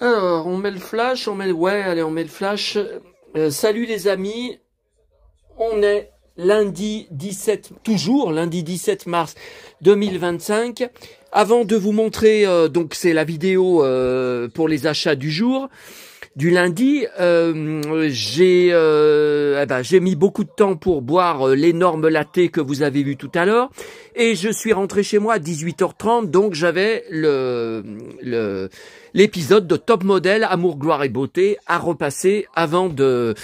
Alors, on met le flash, ouais, allez, on met le flash. Salut les amis, on est lundi 17, toujours lundi 17 mars 2025. Avant de vous montrer, donc c'est la vidéo pour les achats du jour, du lundi, j'ai mis beaucoup de temps pour boire l'énorme latte que vous avez vu tout à l'heure, et je suis rentré chez moi à 18h30, donc j'avais l'épisode de Top Model, Amour, Gloire et Beauté à repasser avant de...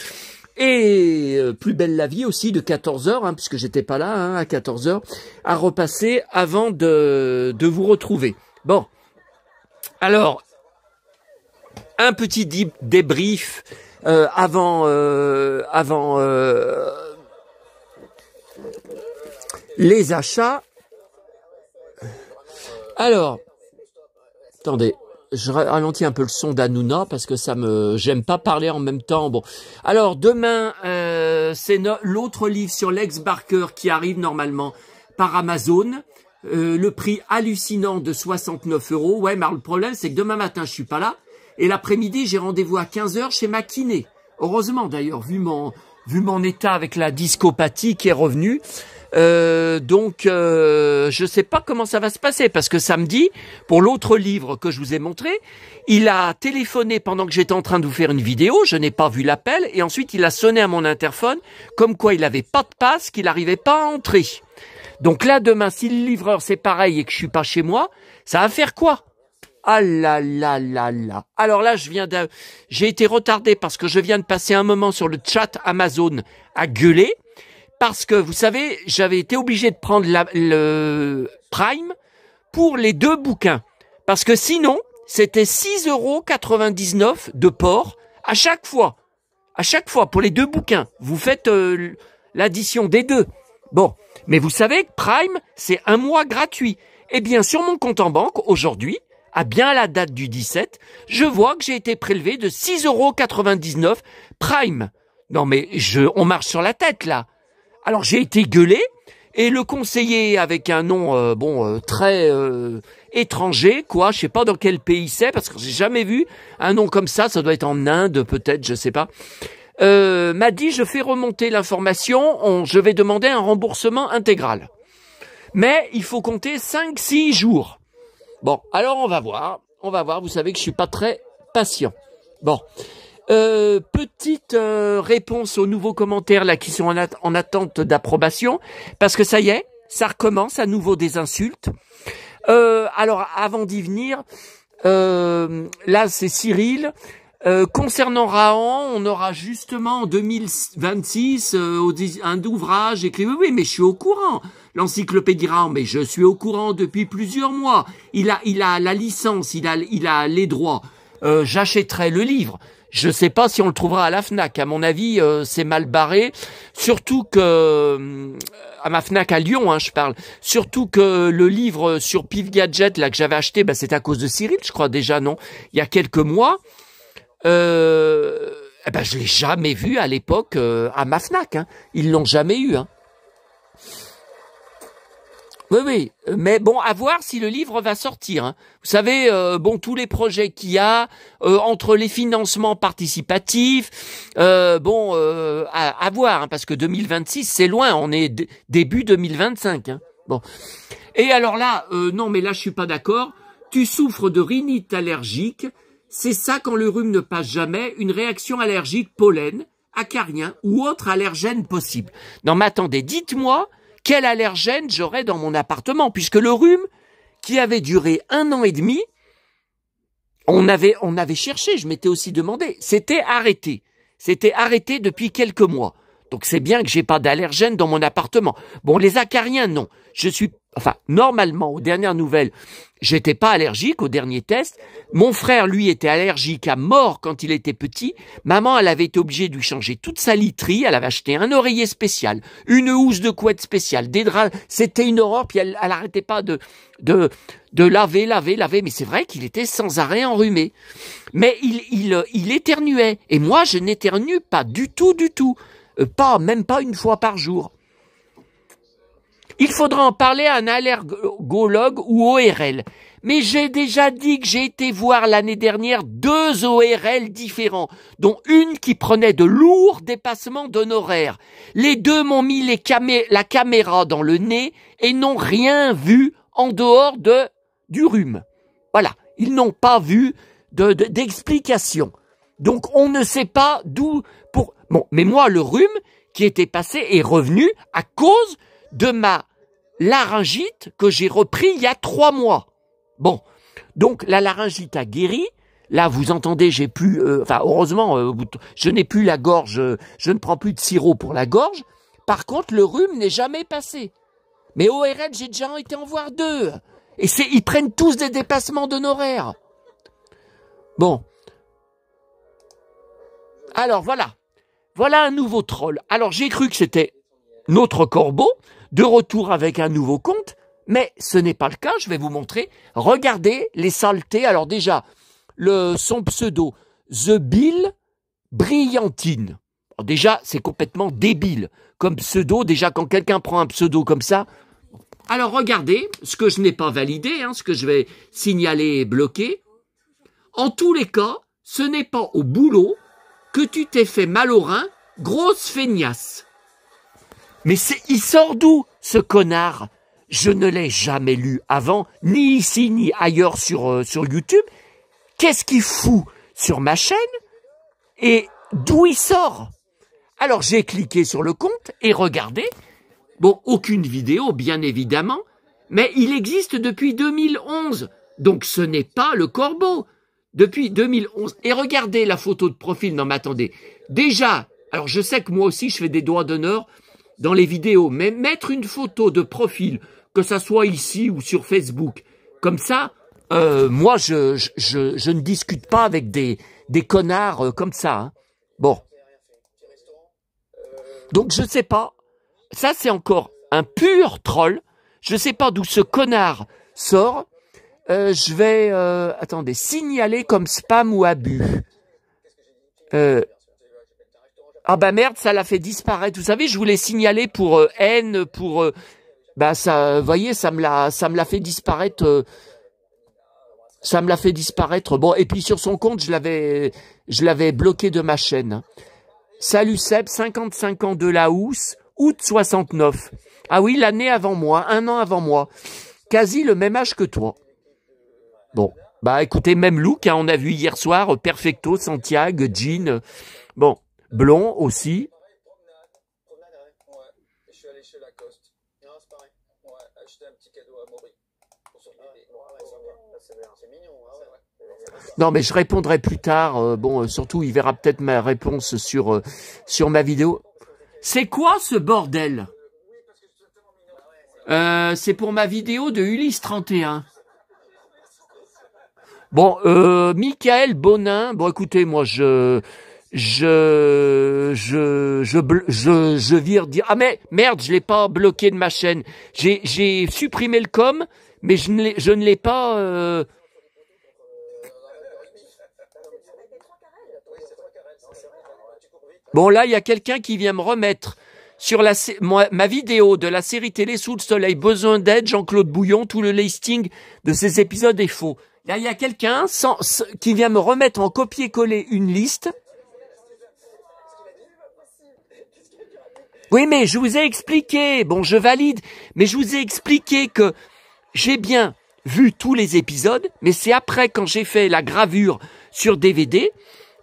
Et Plus belle la vie aussi de 14h, puisque j'étais pas là à 14h, à repasser avant de vous retrouver. Bon, alors, un petit débrief avant les achats. Alors, attendez. Je ralentis un peu le son d'Hanouna parce que j'aime pas parler en même temps. Bon, alors demain c'est l'autre livre sur Lex Barker qui arrive normalement par Amazon. Le prix hallucinant de 69 €. Ouais, mais alors, le problème c'est que demain matin je suis pas là et l'après-midi j'ai rendez-vous à 15h chez ma kiné. Heureusement d'ailleurs vu mon état avec la discopathie qui est revenue. Je sais pas comment ça va se passer parce que samedi, pour l'autre livre que je vous ai montré, il a téléphoné pendant que j'étais en train de vous faire une vidéo, je n'ai pas vu l'appel, et ensuite il a sonné à mon interphone, comme quoi il avait pas de passe, qu'il n'arrivait pas à entrer. Donc là, demain, si le livreur c'est pareil et que je suis pas chez moi, ça va faire quoi? Ah là là là là. Alors là, j'ai été retardé parce que je viens de passer un moment sur le chat Amazon à gueuler. Parce que, vous savez, j'avais été obligé de prendre le Prime pour les 2 bouquins. Parce que sinon, c'était 6,99 € de port à chaque fois. À chaque fois, pour les 2 bouquins. Vous faites l'addition des 2. Bon, mais vous savez que Prime, c'est 1 mois gratuit. Eh bien, sur mon compte en banque, aujourd'hui, à bien la date du 17, je vois que j'ai été prélevé de 6,99 € Prime. Non mais, on marche sur la tête, là. Alors j'ai été gueulé et le conseiller avec un nom très étranger, quoi, je sais pas dans quel pays c'est parce que j'ai jamais vu un nom comme ça doit être en Inde peut-être, je sais pas. M'a dit je fais remonter l'information, je vais demander un remboursement intégral. Mais il faut compter 5-6 jours. Bon, alors on va voir, vous savez que je suis pas très patient. Bon. Petite réponse aux nouveaux commentaires là qui sont en attente d'approbation parce que ça y est, ça recommence à nouveau des insultes. Alors avant d'y venir, là c'est Cyril. Concernant Rahan, on aura justement en 2026 un ouvrage écrit. Oui, mais je suis au courant. L'encyclopédie Rahan, mais je suis au courant depuis plusieurs mois. Il a la licence, il a les droits. J'achèterai le livre. Je sais pas si on le trouvera à la Fnac. À mon avis, c'est mal barré. Surtout que à ma Fnac à Lyon, je parle. Surtout que le livre sur Pif Gadget là que j'avais acheté, c'est à cause de Cyril, je crois déjà, non? Il y a quelques mois. Je l'ai jamais vu à l'époque à ma Fnac. Ils l'ont jamais eu. Oui, mais bon, à voir si le livre va sortir. Vous savez, tous les projets qu'il y a, entre les financements participatifs, à voir, parce que 2026, c'est loin, on est début 2025. Bon. Et alors là, non, mais là, je suis pas d'accord. Tu souffres de rhinite allergique, c'est ça quand le rhume ne passe jamais, une réaction allergique pollen, acarien ou autre allergène possible. Non, mais attendez, dites-moi, quel allergène j'aurais dans mon appartement, puisque le rhume, qui avait duré 1 an et demi, on avait cherché, je m'étais aussi demandé, c'était arrêté depuis quelques mois. Donc c'est bien que j'ai pas d'allergène dans mon appartement. Bon, les acariens, non. Normalement, aux dernières nouvelles, j'étais pas allergique au dernier test. Mon frère, lui, était allergique à mort quand il était petit. Maman, elle avait été obligée de lui changer toute sa literie. Elle avait acheté un oreiller spécial, une housse de couette spéciale, des draps. C'était une horreur. Puis elle arrêtait pas de laver. Mais c'est vrai qu'il était sans arrêt enrhumé. Mais il éternuait. Et moi, je n'éternue pas du tout. Même pas une fois par jour. Il faudra en parler à un allergologue ou ORL. Mais j'ai déjà dit que j'ai été voir l'année dernière 2 ORL différents, dont une qui prenait de lourds dépassements d'honoraires. Les deux m'ont mis la caméra dans le nez et n'ont rien vu en dehors du rhume. Voilà, ils n'ont pas vu d'explication. Donc on ne sait pas d'où... Bon, mais moi, le rhume qui était passé est revenu à cause de ma laryngite que j'ai repris il y a 3 mois. Bon, donc la laryngite a guéri. Là, vous entendez, j'ai plus... heureusement, je n'ai plus la gorge, je ne prends plus de sirop pour la gorge. Par contre, le rhume n'est jamais passé. Mais ORL, j'ai déjà été en voir 2. Et ils prennent tous des dépassements d'honoraires. Bon. Alors, voilà. Voilà un nouveau troll. Alors, j'ai cru que c'était notre corbeau, de retour avec un nouveau compte, mais ce n'est pas le cas, je vais vous montrer. Regardez les saletés. Alors déjà, son pseudo, The Bill Brillantine. Alors déjà, c'est complètement débile comme pseudo. Déjà, quand quelqu'un prend un pseudo comme ça... Alors regardez, ce que je n'ai pas validé, ce que je vais signaler et bloquer. En tous les cas, ce n'est pas au boulot que tu t'es fait mal au rein, grosse feignasse. Mais il sort d'où, ce connard? Je ne l'ai jamais lu avant, ni ici, ni ailleurs sur YouTube. Qu'est-ce qu'il fout sur ma chaîne? Et d'où il sort? Alors j'ai cliqué sur le compte et regardez. Bon, aucune vidéo, bien évidemment, mais il existe depuis 2011. Donc ce n'est pas le corbeau. Depuis 2011. Et regardez la photo de profil. Non, mais attendez. Déjà, alors je sais que moi aussi je fais des doigts d'honneur dans les vidéos, mais mettre une photo de profil, que ça soit ici ou sur Facebook, comme ça, moi je ne discute pas avec des connards comme ça. Bon. Donc je sais pas. Ça c'est encore un pur troll. Je sais pas d'où ce connard sort. Je vais, attendez, signaler comme spam ou abus. Ah bah merde, ça l'a fait disparaître. Vous savez, je voulais signaler pour haine, pour... ça, vous voyez, ça me l'a fait disparaître. Ça me l'a fait disparaître. Bon, et puis sur son compte, je l'avais bloqué de ma chaîne. Salut Seb, 55 ans de la housse, août 69. Ah oui, l'année avant moi, 1 an avant moi. Quasi le même âge que toi. Bon, bah écoutez, même look, on a vu hier soir, Perfecto, Santiago, jean, bon, blond aussi. Non, mais je répondrai plus tard, surtout il verra peut-être ma réponse sur ma vidéo. C'est quoi ce bordel? C'est pour ma vidéo de Ulysse 31. Bon, Michael Bonin, bon écoutez, moi je vire dire, ah mais merde, je l'ai pas bloqué de ma chaîne. J'ai supprimé le com, mais je ne l'ai pas. Bon là, il y a quelqu'un qui vient me remettre sur ma vidéo de la série télé Sous le soleil, besoin d'aide, Jean-Claude Bouillon, tout le listing de ces épisodes est faux. Là, il y a quelqu'un qui vient me remettre en copier-coller une liste. Oui, mais je vous ai expliqué, bon, je valide, mais je vous ai expliqué que j'ai bien vu tous les épisodes, mais c'est après, quand j'ai fait la gravure sur DVD,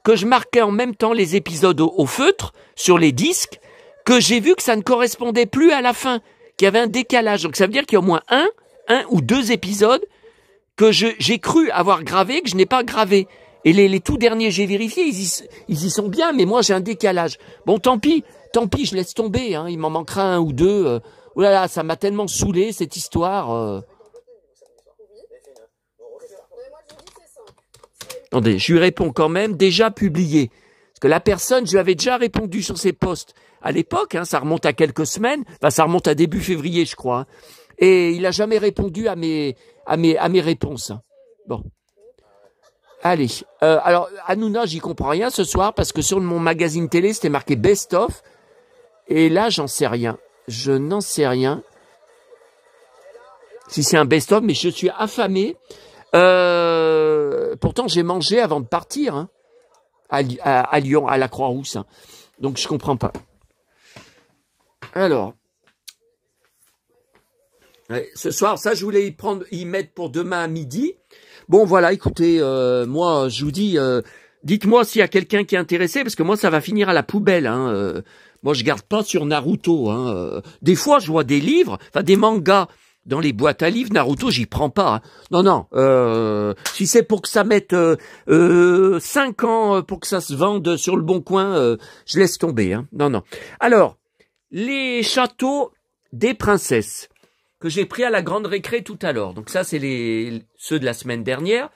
que je marquais en même temps les épisodes au feutre, sur les disques, que j'ai vu que ça ne correspondait plus à la fin, qu'il y avait un décalage. Donc ça veut dire qu'il y a au moins un ou 2 épisodes que j'ai cru avoir gravé, que je n'ai pas gravé. Et les tout derniers, j'ai vérifié, ils y sont bien, mais moi j'ai un décalage. Bon, tant pis, je laisse tomber, il m'en manquera 1 ou 2. Oh là là, ça m'a tellement saoulé, cette histoire. Attendez, je lui réponds quand même, déjà publié. Parce que la personne, je lui avais déjà répondu sur ses posts à l'époque, ça remonte à quelques semaines, enfin ça remonte à début février, je crois. Et il n'a jamais répondu à mes réponses. Bon. Allez. Alors, Hanouna, j'y comprends rien ce soir parce que sur mon magazine télé, c'était marqué Best of. Et là, j'en sais rien. Je n'en sais rien. Si c'est un best of, mais je suis affamé. Pourtant, j'ai mangé avant de partir, hein, à Lyon, à la Croix-Rousse. Hein. Donc, je comprends pas. Alors, ouais, ce soir, ça, je voulais y mettre pour demain à midi. Bon, voilà, écoutez, moi, je vous dis, dites-moi s'il y a quelqu'un qui est intéressé, parce que moi, ça va finir à la poubelle. Hein, moi, je garde pas sur Naruto. Hein, des fois, je vois des livres, enfin des mangas dans les boîtes à livres. Naruto, j'y prends pas. Hein. Non, non. Si c'est pour que ça mette 5 ans pour que ça se vende sur le bon coin, je laisse tomber. Hein. Non, non. Alors, les châteaux des princesses que j'ai pris à la grande récré tout à l'heure. Donc ça, c'est ceux de la semaine dernière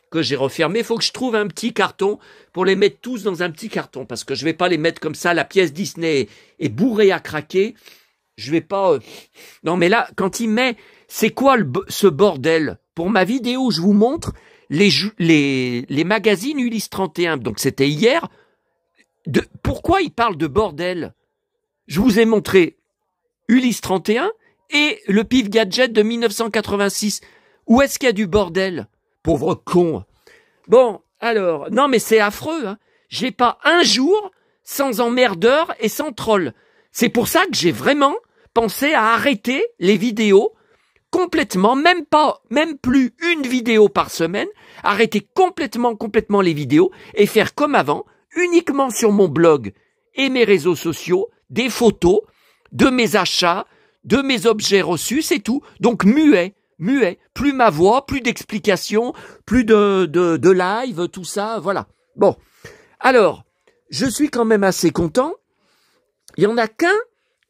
que j'ai refermés. Il faut que je trouve un petit carton pour les mettre tous dans un petit carton, parce que je vais pas les mettre comme ça. La pièce Disney est bourrée à craquer. Je vais pas... Non, mais là, quand il met... C'est quoi ce bordel? Pour ma vidéo, je vous montre les magazines Ulysse 31. Donc c'était hier. Pourquoi il parle de bordel? Je vous ai montré Ulysse 31 et le Pif Gadget de 1986. Où est-ce qu'il y a du bordel? Pauvre con. Bon, alors, non mais c'est affreux. Hein. J'ai pas un jour sans emmerdeur et sans troll. C'est pour ça que j'ai vraiment pensé à arrêter les vidéos complètement, même plus une vidéo par semaine, arrêter complètement les vidéos et faire comme avant, uniquement sur mon blog et mes réseaux sociaux, des photos de mes achats, de mes objets reçus, c'est tout. Donc muet, plus ma voix, plus d'explications, plus de live, tout ça, voilà. Bon, alors, je suis quand même assez content. Il y en a qu'un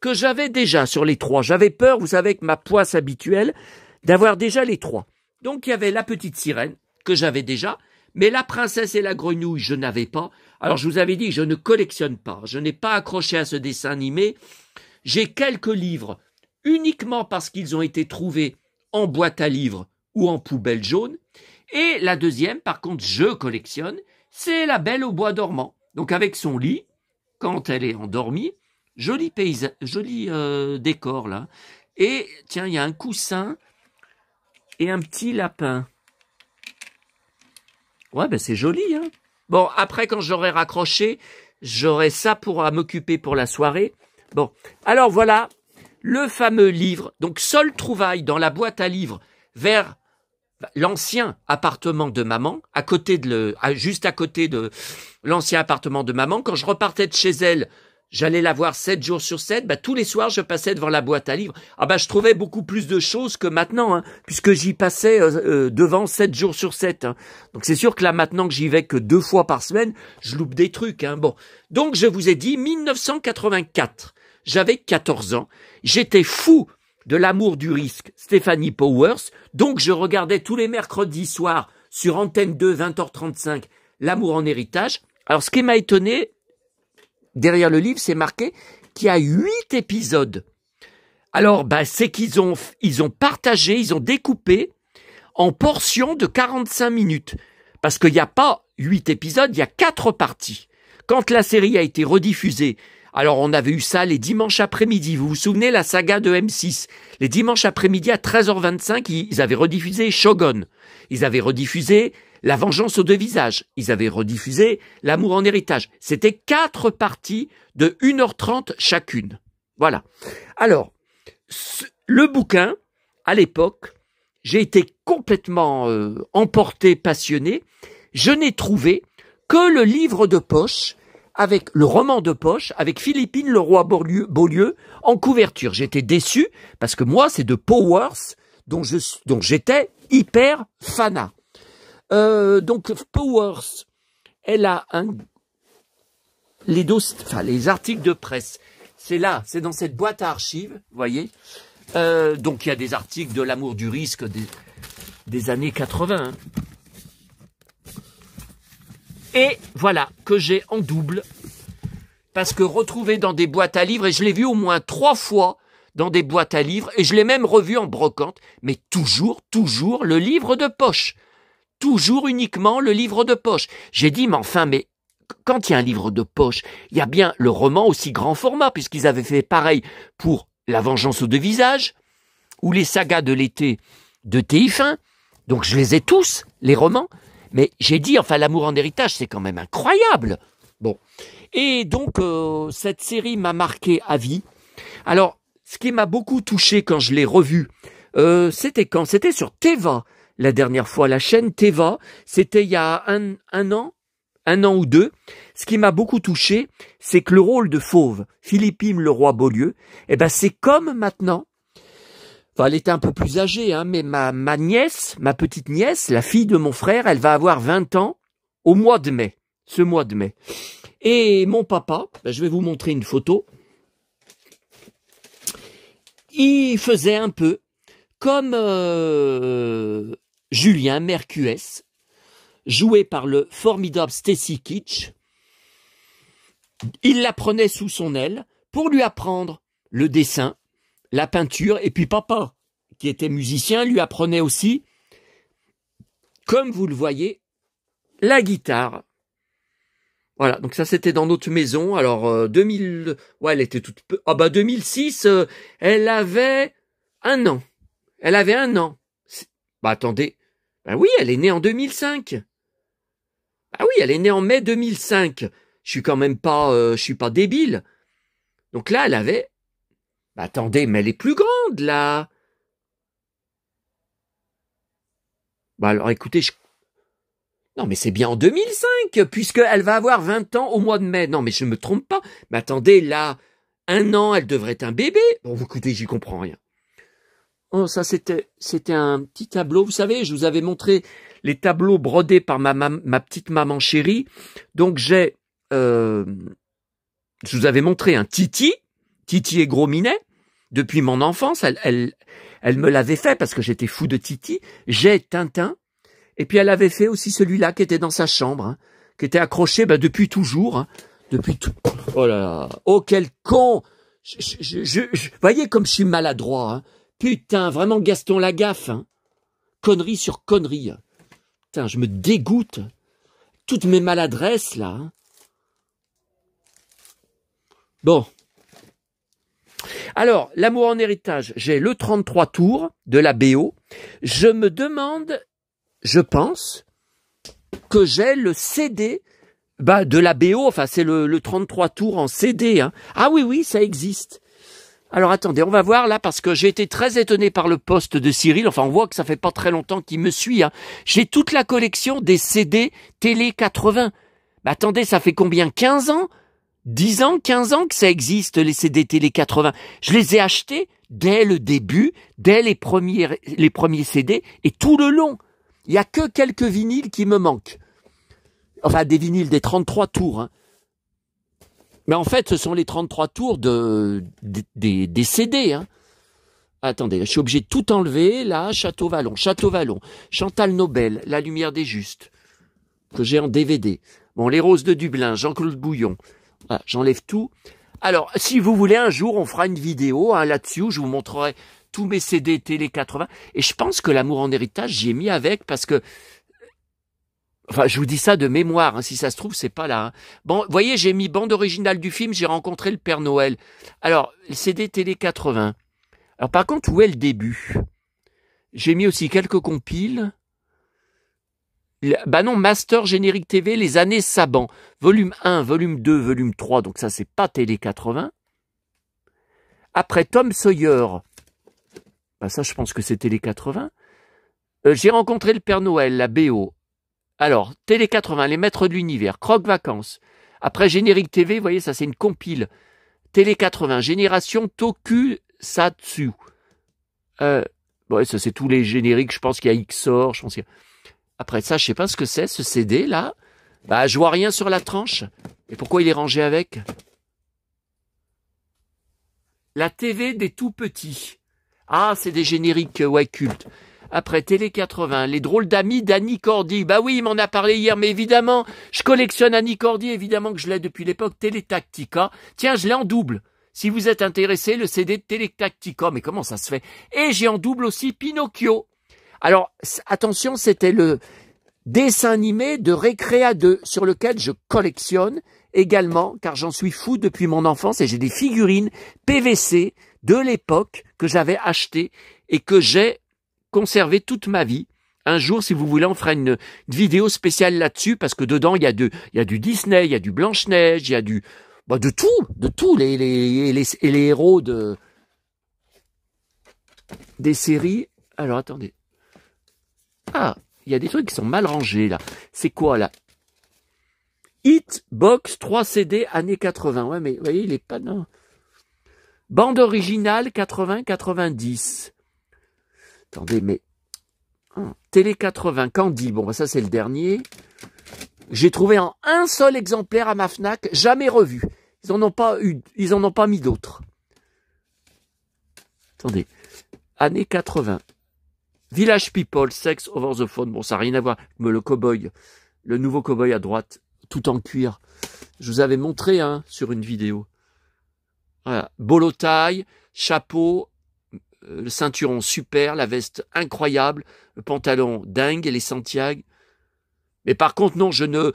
que j'avais déjà sur les 3. J'avais peur, vous savez, avec ma poisse habituelle, d'avoir déjà les 3. Donc il y avait la petite sirène, que j'avais déjà, mais la princesse et la grenouille, je n'avais pas. Alors je vous avais dit, je ne collectionne pas, je n'ai pas accroché à ce dessin animé. J'ai quelques livres, uniquement parce qu'ils ont été trouvés en boîte à livres ou en poubelle jaune. Et la deuxième, par contre, je collectionne, c'est La Belle au bois dormant. Donc avec son lit, quand elle est endormie, joli paysage, joli décor là. Et tiens, il y a un coussin et un petit lapin. Ouais, ben c'est joli, hein. Bon, après, quand j'aurai raccroché, j'aurai ça pour m'occuper pour la soirée. Bon, alors voilà, le fameux livre. Donc, seule trouvaille dans la boîte à livres vers l'ancien appartement de maman, juste à côté de l'ancien appartement de maman. Quand je repartais de chez elle, j'allais la voir 7 jours sur 7. Bah, tous les soirs, je passais devant la boîte à livres. Ah bah, je trouvais beaucoup plus de choses que maintenant, hein, puisque j'y passais devant 7 jours sur 7. Hein. Donc c'est sûr que là, maintenant que j'y vais que 2 fois par semaine, je loupe des trucs. Hein. Bon, donc je vous ai dit, 1984, j'avais 14 ans. J'étais fou de L'amour du risque, Stéphanie Powers. Donc je regardais tous les mercredis soirs sur Antenne 2, 20h35, L'amour en héritage. Alors ce qui m'a étonné, derrière le livre, c'est marqué qu'il y a 8 épisodes. Alors, bah, c'est qu'ils ont partagé, ils ont découpé en portions de 45 minutes. Parce qu'il n'y a pas 8 épisodes, il y a 4 parties. Quand la série a été rediffusée, alors on avait eu ça les dimanches après-midi. Vous vous souvenez, la saga de M6. Les dimanches après-midi à 13h25, ils avaient rediffusé Shogun. Ils avaient rediffusé La vengeance aux 2 visages. Ils avaient rediffusé L'amour en héritage. C'était 4 parties de 1h30 chacune. Voilà. Alors, le bouquin, à l'époque, j'ai été complètement emporté, passionné. Je n'ai trouvé que le livre de poche, avec le roman de poche, avec Philippine Leroy-Beaulieu en couverture. J'étais déçu, parce que moi, c'est de Powers, dont j'étais hyper fanat. Donc Powers, elle a les articles de presse. C'est là, c'est dans cette boîte à archives, vous voyez. Donc il y a des articles de L'amour du risque des années 80. Hein. Et voilà, que j'ai en double, parce que retrouvé dans des boîtes à livres, et je l'ai vu au moins 3 fois dans des boîtes à livres, et je l'ai même revu en brocante, mais toujours le livre de poche. Toujours uniquement le livre de poche. J'ai dit, mais enfin, mais quand il y a un livre de poche, il y a bien le roman aussi grand format, puisqu'ils avaient fait pareil pour La vengeance aux 2 visages, ou les sagas de l'été de TF1, Donc je les ai tous, les romans. Mais j'ai dit, enfin, L'amour en héritage, c'est quand même incroyable. Bon. Et donc, cette série m'a marqué à vie. Alors, ce qui m'a beaucoup touché quand je l'ai revu, c'était quand? C'était sur Teva, la dernière fois, la chaîne Teva. C'était il y a un an ou deux. Ce qui m'a beaucoup touché, c'est que le rôle de Fauve, Philippine Leroy-Beaulieu, eh ben, c'est comme maintenant. Enfin, elle était un peu plus âgée, hein, mais ma nièce, ma petite nièce, la fille de mon frère, elle va avoir 20 ans au mois de mai, ce mois de mai. Et mon papa, ben, je vais vous montrer une photo, il faisait un peu comme Julien Mercues, joué par le formidable Stacy Keach. Il la prenait sous son aile pour lui apprendre le dessin, la peinture, et puis papa, qui était musicien, lui apprenait aussi, comme vous le voyez, la guitare. Voilà, donc ça c'était dans notre maison. Alors 2000, ouais, elle était toute 2006, elle avait 1 an. Elle avait 1 an. Bah attendez, bah oui, elle est née en 2005. Ah oui, elle est née en mai 2005. Je suis quand même pas, je suis pas débile. Donc là, elle avait. Bah attendez, mais elle est plus grande là. Bah alors écoutez, non mais c'est bien en 2005, puisqu'elle va avoir 20 ans au mois de mai. Non mais je me trompe pas. Mais attendez, là, 1 an, elle devrait être un bébé. Bon, écoutez, j'y comprends rien. Oh, ça c'était un petit tableau. Vous savez, je vous avais montré les tableaux brodés par ma petite maman chérie. Donc je vous avais montré un Titi et Gros Minet. Depuis mon enfance, elle me l'avait fait parce que j'étais fou de Titi. J'ai Tintin. Et puis elle avait fait aussi celui-là qui était dans sa chambre, hein, qui était accroché depuis toujours. Hein, depuis tout. Oh là là. Oh quel con. Voyez comme je suis maladroit. Hein. Putain, vraiment Gaston Lagaffe. Hein. Connerie sur connerie. Putain, je me dégoûte. Toutes mes maladresses là. Hein. Bon. Alors, L'amour en héritage, j'ai le 33 tours de la BO. Je me demande, je pense, que j'ai le CD de la BO, enfin c'est le 33 tours en CD. Hein. Ah oui, ça existe. Alors attendez, on va voir là, parce que j'ai été très étonné par le post de Cyril. Enfin, on voit que ça fait pas très longtemps qu'il me suit. Hein. J'ai toute la collection des CD Télé 80. Mais attendez, ça fait combien? 15 ans 10 ans, 15 ans que ça existe, les CD Télé 80. Je les ai achetés dès le début, dès les premiers CD, et tout le long. Il n'y a que quelques vinyles qui me manquent. Enfin, des vinyles, des 33 tours. Hein. Mais en fait, ce sont les 33 tours des CD. Hein. Attendez, je suis obligé de tout enlever. Là, Château Vallon, Chantal Nobel, La Lumière des Justes, que j'ai en DVD. Bon, Les Roses de Dublin, Jean-Claude Bouillon. Voilà, j'enlève tout. Alors, si vous voulez, un jour, on fera une vidéo hein, là-dessus où je vous montrerai tous mes CD Télé 80. Et je pense que L'amour en héritage, j'y ai mis avec parce que... Enfin, je vous dis ça de mémoire. Hein, si ça se trouve, c'est pas là. Hein. Bon, vous voyez, j'ai mis bande originale du film, j'ai rencontré le Père Noël. Alors, CD Télé 80. Alors, par contre, où est le début? J'ai mis aussi quelques compiles. Bah non, Master Générique TV, les années Saban. Volume 1, volume 2, volume 3. Donc ça, c'est pas Télé 80. Après Tom Sawyer. Bah ça, je pense que c'est Télé 80. J'ai rencontré le Père Noël, la BO. Alors, Télé 80, Les Maîtres de l'Univers, Croque Vacances. Après Générique TV, vous voyez, ça c'est une compile. Télé 80, Génération Tokusatsu. Bon, ça c'est tous les génériques, je pense qu'il y a XOR, je pense qu'il y a... Après ça, je sais pas ce que c'est, ce CD, là. Bah, je vois rien sur la tranche. Et pourquoi il est rangé avec? La TV des tout-petits. Ah, c'est des génériques, ouais, cultes. Après, Télé 80, Les Drôles d'Amis d'Annie Cordy. Bah oui, il m'en a parlé hier, mais évidemment, je collectionne Annie Cordy, évidemment que je l'ai depuis l'époque Télé Tactica. Tiens, je l'ai en double. Si vous êtes intéressé, le CD de Télé Tactica. Mais comment ça se fait? Et j'ai en double aussi Pinocchio. Alors, attention, c'était le dessin animé de Récréa 2 sur lequel je collectionne également, car j'en suis fou depuis mon enfance et j'ai des figurines PVC de l'époque que j'avais achetées et que j'ai conservé toute ma vie. Un jour, si vous voulez, on fera une vidéo spéciale là-dessus, parce que dedans, il y a du Disney, il y a du Blanche-Neige, il y a de tout, les héros des séries. Alors, attendez. Ah, il y a des trucs qui sont mal rangés, là. C'est quoi, là? Hitbox 3 CD années 80. Ouais, mais vous voyez, il est pas... Non. Bande originale 80-90. Attendez, mais... Télé 80, Candy. Bon, ça, c'est le dernier. J'ai trouvé en un seul exemplaire à ma Fnac, jamais revu. Ils en ont pas mis d'autres. Attendez. Années 80. Village People, Sex Over the Phone. Bon, ça n'a rien à voir. Mais le cow-boy, le nouveau cow-boy à droite, tout en cuir. Je vous avais montré sur une vidéo. Voilà. Bolo taille, chapeau, le ceinturon super, la veste incroyable, le pantalon dingue et les Santiago. Mais par contre, non, je ne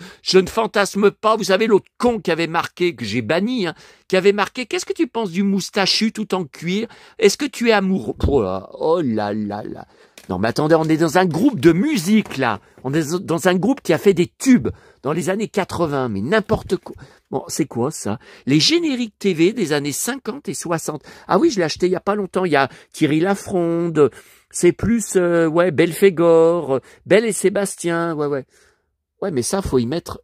fantasme pas. Vous savez, l'autre con qui avait marqué, que j'ai banni, qui avait marqué, qu'est-ce que tu penses du moustachu tout en cuir? Est-ce que tu es amoureux? Oh là là là. Non, mais attendez, on est dans un groupe de musique, là. On est dans un groupe qui a fait des tubes dans les années 80, mais n'importe quoi. Bon, c'est quoi, ça? Les génériques TV des années 50 et 60. Ah oui, je l'ai acheté il y a pas longtemps. Il y a Thierry Lafronde. C'est plus, Belphégor, Belle et Sébastien. Ouais. Ouais, mais ça, faut y mettre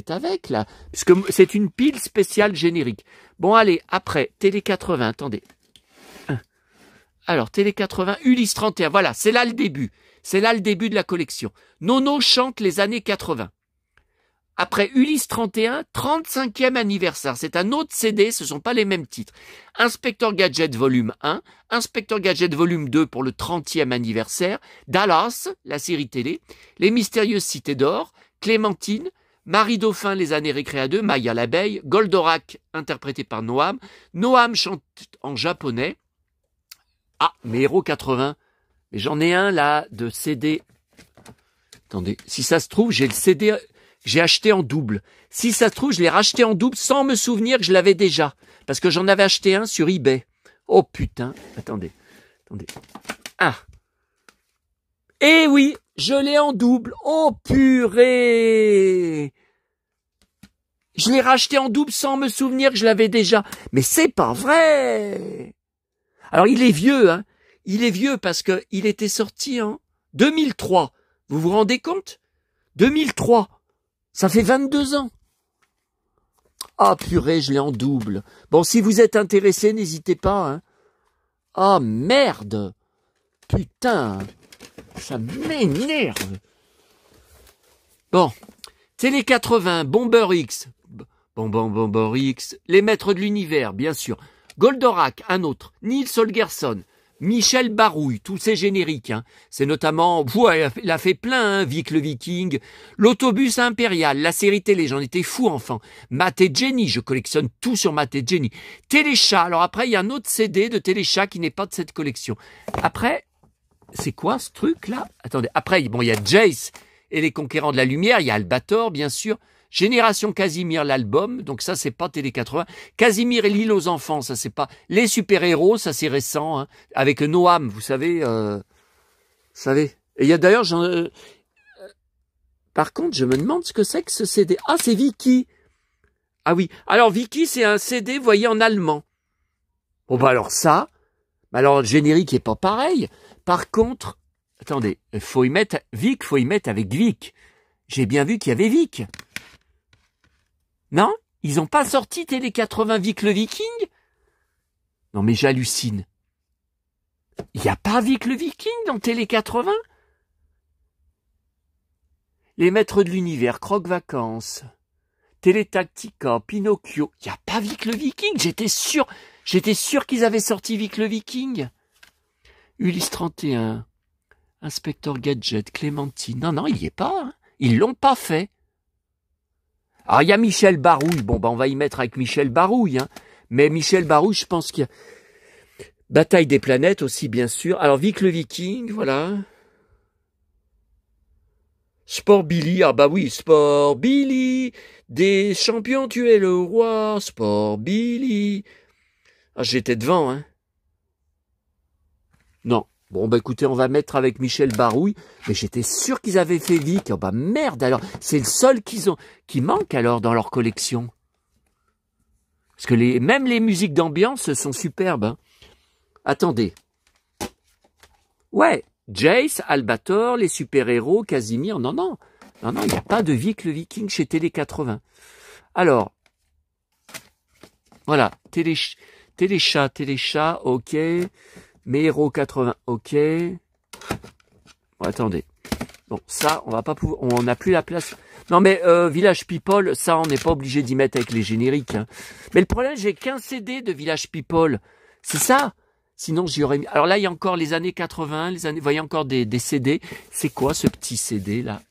avec, là. Puisque c'est une pile spéciale générique. Bon, allez, après, Télé 80, attendez. Alors, Télé 80, Ulysse 31, voilà, c'est là le début. C'est là le début de la collection. Nono chante les années 80. Après Ulysse 31, 35e anniversaire. C'est un autre CD, ce ne sont pas les mêmes titres. Inspecteur Gadget volume 1, Inspecteur Gadget volume 2 pour le 30e anniversaire, Dallas, la série télé, Les Mystérieuses Cités d'Or, Clémentine, Marie Dauphin, Les Années Récréa 2, Maya l'abeille, Goldorak, interprété par Noam. Noam chante en japonais. Ah, mes héros 80. Mais j'en ai un là de CD. Attendez, si ça se trouve, j'ai le CD, j'ai acheté en double. Si ça se trouve, je l'ai racheté en double sans me souvenir que je l'avais déjà. Parce que j'en avais acheté un sur eBay. Oh putain, attendez. Ah. Eh oui, je l'ai en double. Oh purée. Je l'ai racheté en double sans me souvenir que je l'avais déjà. Mais c'est pas vrai. Alors il est vieux, Il est vieux parce que il était sorti en 2003. Vous vous rendez compte? 2003. Ça fait 22 ans. Ah purée, je l'ai en double. Bon, si vous êtes intéressé, n'hésitez pas, Ah merde. Putain. Ça m'énerve. Bon. Télé 80, Bomber X. Bomber X. Les Maîtres de l'Univers, bien sûr. Goldorak, un autre. Nils Holgersson. Michel Barouille, tous ces génériques. C'est notamment, il a fait plein, Vic le Viking. L'autobus impérial, la série télé, j'en étais fou enfant. Matt et Jenny, je collectionne tout sur Matt et Jenny. Téléchat, alors après, il y a un autre CD de Téléchat qui n'est pas de cette collection. Après, c'est quoi ce truc-là? Attendez, après, bon, il y a Jace et les Conquérants de la Lumière, il y a Albator, bien sûr. Génération Casimir, l'album, donc ça, c'est pas Télé 80. Casimir et l'île aux enfants, ça, c'est pas... Les super-héros, ça, c'est récent, avec Noam, vous savez. Et il y a d'ailleurs... Par contre, je me demande ce que c'est que ce CD. Ah, c'est Vicky. Ah oui. Alors, Vicky, c'est un CD, vous voyez, en allemand. Bon, bah alors ça... Alors, le générique est pas pareil. Par contre... Attendez, faut y mettre avec Vic. J'ai bien vu qu'il y avait Vic. Non? Ils n'ont pas sorti Télé 80 Vic le Viking? Non mais j'hallucine. Il n'y a pas Vic le Viking dans Télé 80? Les Maîtres de l'Univers, Croque Vacances, Télé Tactica, Pinocchio. Il n'y a pas Vic le Viking? J'étais sûr qu'ils avaient sorti Vic le Viking. Ulysse 31, Inspecteur Gadget, Clémentine. Non, il n'y est pas. Ils l'ont pas fait. Alors, il y a Michel Barouille. Bon, on va y mettre avec Michel Barouille, Mais Michel Barouille, je pense qu'il y a Bataille des planètes aussi, bien sûr. Alors, Vic le Viking, voilà. Sport Billy, ah bah oui, Sport Billy. Des champions, tu es le roi. Sport Billy. Ah, j'étais devant, Non, Bon, bah écoutez, on va mettre avec Michel Barouille. Mais j'étais sûr qu'ils avaient fait Vic. Oh, bah merde, alors. C'est le seul qui manque alors dans leur collection. Parce que même les musiques d'ambiance sont superbes. Hein. Attendez. Ouais, Jace, Albator, les super-héros, Casimir. Non, non. Non, non, il n'y a pas de Vic le Viking chez Télé 80. Alors. Voilà. Téléchat, ok. Mes héros 80, ok. Bon, attendez. Bon, ça, on va pas pouvoir, on n'a plus la place. Non, mais Village People, ça, on n'est pas obligé d'y mettre avec les génériques. Hein. Mais le problème, j'ai qu'un CD de Village People. C'est ça. Sinon, j'y aurais mis. Alors là, il y a encore les années 80, vous voyez encore des CD. C'est quoi ce petit CD là?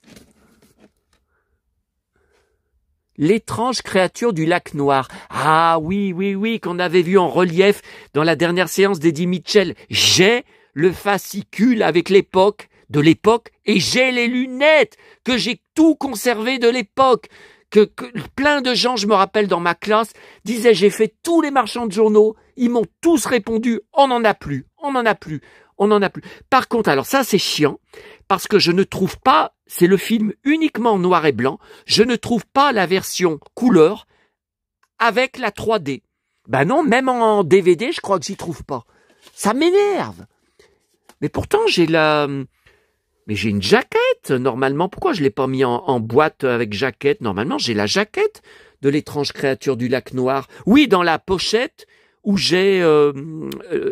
L'étrange créature du lac noir. Ah oui, oui, oui, qu'on avait vu en relief dans la dernière séance d'Eddie Mitchell. J'ai le fascicule avec l'époque, de l'époque, et j'ai les lunettes, que j'ai tout conservé de l'époque. Que plein de gens, je me rappelle dans ma classe, disaient j'ai fait tous les marchands de journaux, ils m'ont tous répondu on n'en a plus, on n'en a plus, on n'en a plus. Par contre, alors ça c'est chiant, parce que je ne trouve pas, c'est le film uniquement noir et blanc, je ne trouve pas la version couleur avec la 3D. Ben non, même en DVD, je crois que j'y trouve pas. Ça m'énerve. Mais pourtant, j'ai une jaquette, normalement. Pourquoi je l'ai pas mis en boîte avec jaquette? Normalement, j'ai la jaquette de l'étrange créature du lac noir. Oui, dans la pochette où j'ai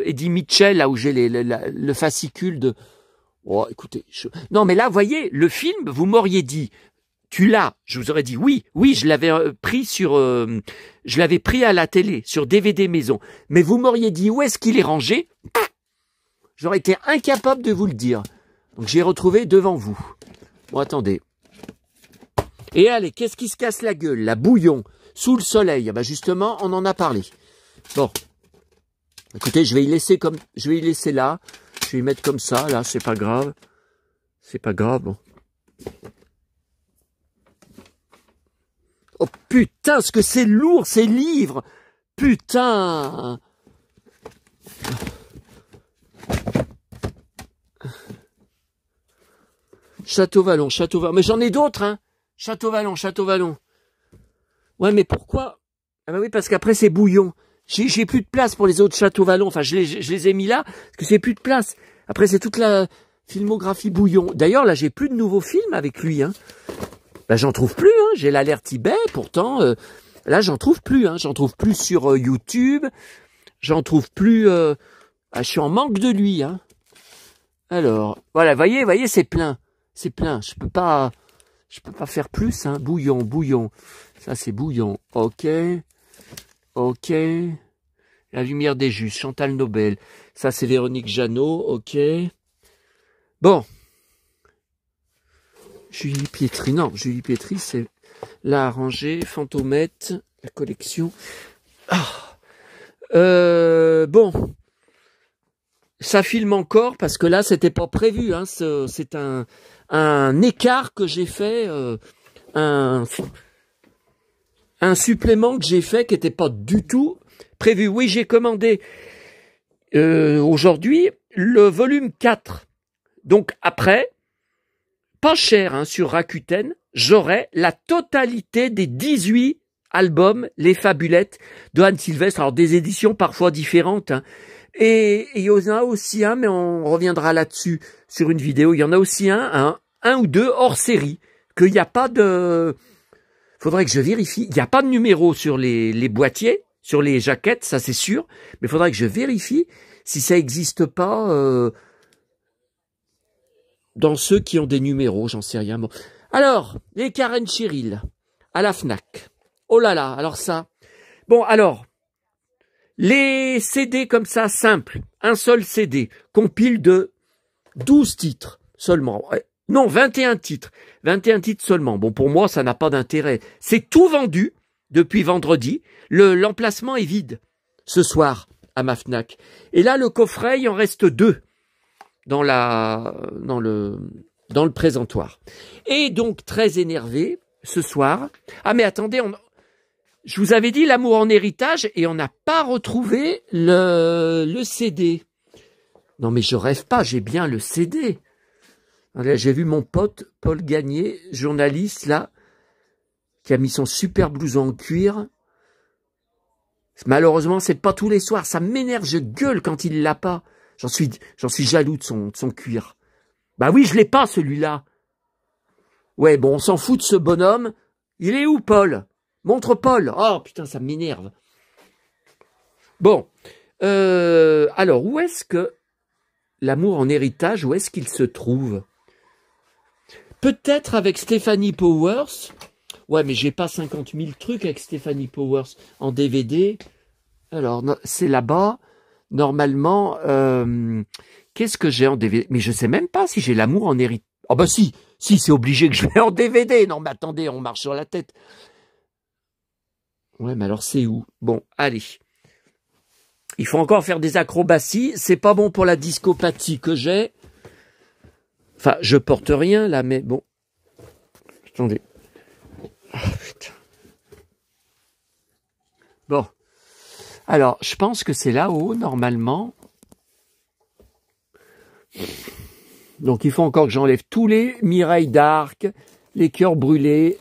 Eddie Mitchell, là où j'ai le fascicule de... Oh, écoutez, non, mais là, vous voyez, le film, vous m'auriez dit, tu l'as, je vous aurais dit oui, je l'avais pris je l'avais pris à la télé, sur DVD maison. Mais vous m'auriez dit où est-ce qu'il est rangé? J'aurais été incapable de vous le dire. Donc j'ai retrouvé devant vous. Bon, attendez. Et allez, qu'est-ce qui se casse la gueule? La bouillon, sous le soleil. Ah bah justement, on en a parlé. Bon. Écoutez, je vais y laisser là. Je vais y mettre comme ça, là, c'est pas grave. C'est pas grave, bon. Oh putain, ce que c'est lourd, ces livres! Putain! Château Vallon. Mais j'en ai d'autres, hein. Château Vallon. Ouais, mais pourquoi? Ah bah oui, parce qu'après c'est bouillon. J'ai plus de place pour les autres Château Vallon. Enfin, je les ai mis là, parce que c'est plus de place. Après, c'est toute la filmographie bouillon. D'ailleurs, là, j'ai plus de nouveaux films avec lui, hein. Ben, j'en trouve plus, hein. J'ai l'alerte Tibet, pourtant, là, j'en trouve plus, hein. J'en trouve plus sur YouTube. J'en trouve plus, je suis en manque de lui, hein. Alors, voilà, voyez, c'est plein. C'est plein. Je peux pas faire plus, hein. Bouillon. Ça, c'est bouillon. Ok. La lumière des justes, Chantal Nobel. Ça, c'est Véronique Jeannot. Ok. Bon. Julie Pietri, c'est là arrangé. Fantomette, la collection. Bon. Ça filme encore parce que là, c'était pas prévu. Hein. C'est un écart que j'ai fait, un supplément que j'ai fait qui n'était pas du tout prévu. Oui, j'ai commandé aujourd'hui le volume 4. Donc après, pas cher, hein, sur Rakuten, j'aurai la totalité des 18 albums, les Fabulettes de Anne Sylvestre. Alors des éditions parfois différentes, hein. Et il y en a aussi un, mais on reviendra là-dessus sur une vidéo, il y en a aussi un ou deux hors série, qu'il n'y a pas de... Faudrait que je vérifie, il n'y a pas de numéro sur les boîtiers, sur les jaquettes, ça c'est sûr, mais il faudrait que je vérifie si ça n'existe pas dans ceux qui ont des numéros, j'en sais rien. Bon. Alors, les Karen Cheryl, à la Fnac. Oh là là, alors ça... Bon, alors... Les CD comme ça, simples, un seul CD, compile de 12 titres seulement. Non, 21 titres. 21 titres seulement. Bon, pour moi, ça n'a pas d'intérêt. C'est tout vendu depuis vendredi. L'emplacement est vide ce soir à ma Fnac. Et là, le coffret, il en reste 2 dans le présentoir. Et donc, très énervé ce soir. Ah, mais attendez, je vous avais dit l'amour en héritage et on n'a pas retrouvé le CD. Non mais je rêve pas, j'ai bien le CD. J'ai vu mon pote Paul Gagné, journaliste là, qui a mis son super blouson en cuir. Malheureusement, c'est pas tous les soirs. Ça m'énerve, je gueule quand il l'a pas. J'en suis jaloux de son cuir. Bah oui, je l'ai pas celui-là. Ouais, bon, on s'en fout de ce bonhomme. Il est où, Paul? Montre Paul. Oh putain, ça m'énerve. Bon, alors où est-ce que l'amour en héritage, où est-ce qu'il se trouve? Peut-être avec Stephanie Powers. Ouais, mais j'ai pas 50 000 trucs avec Stephanie Powers en DVD. Alors, c'est là-bas. Normalement, qu'est-ce que j'ai en DVD? Mais je sais même pas si j'ai l'amour en héritage. Oh bah si, c'est obligé que je l'ai en DVD. Non, mais attendez, on marche sur la tête. Ouais, mais alors c'est où? Bon, allez. Il faut encore faire des acrobaties. C'est pas bon pour la discopathie que j'ai. Enfin, je porte rien là, mais bon. Attendez. Ah, putain. Bon. Alors, je pense que c'est là-haut, normalement. Donc, il faut encore que j'enlève tous les Mireille d'Arc, les cœurs brûlés.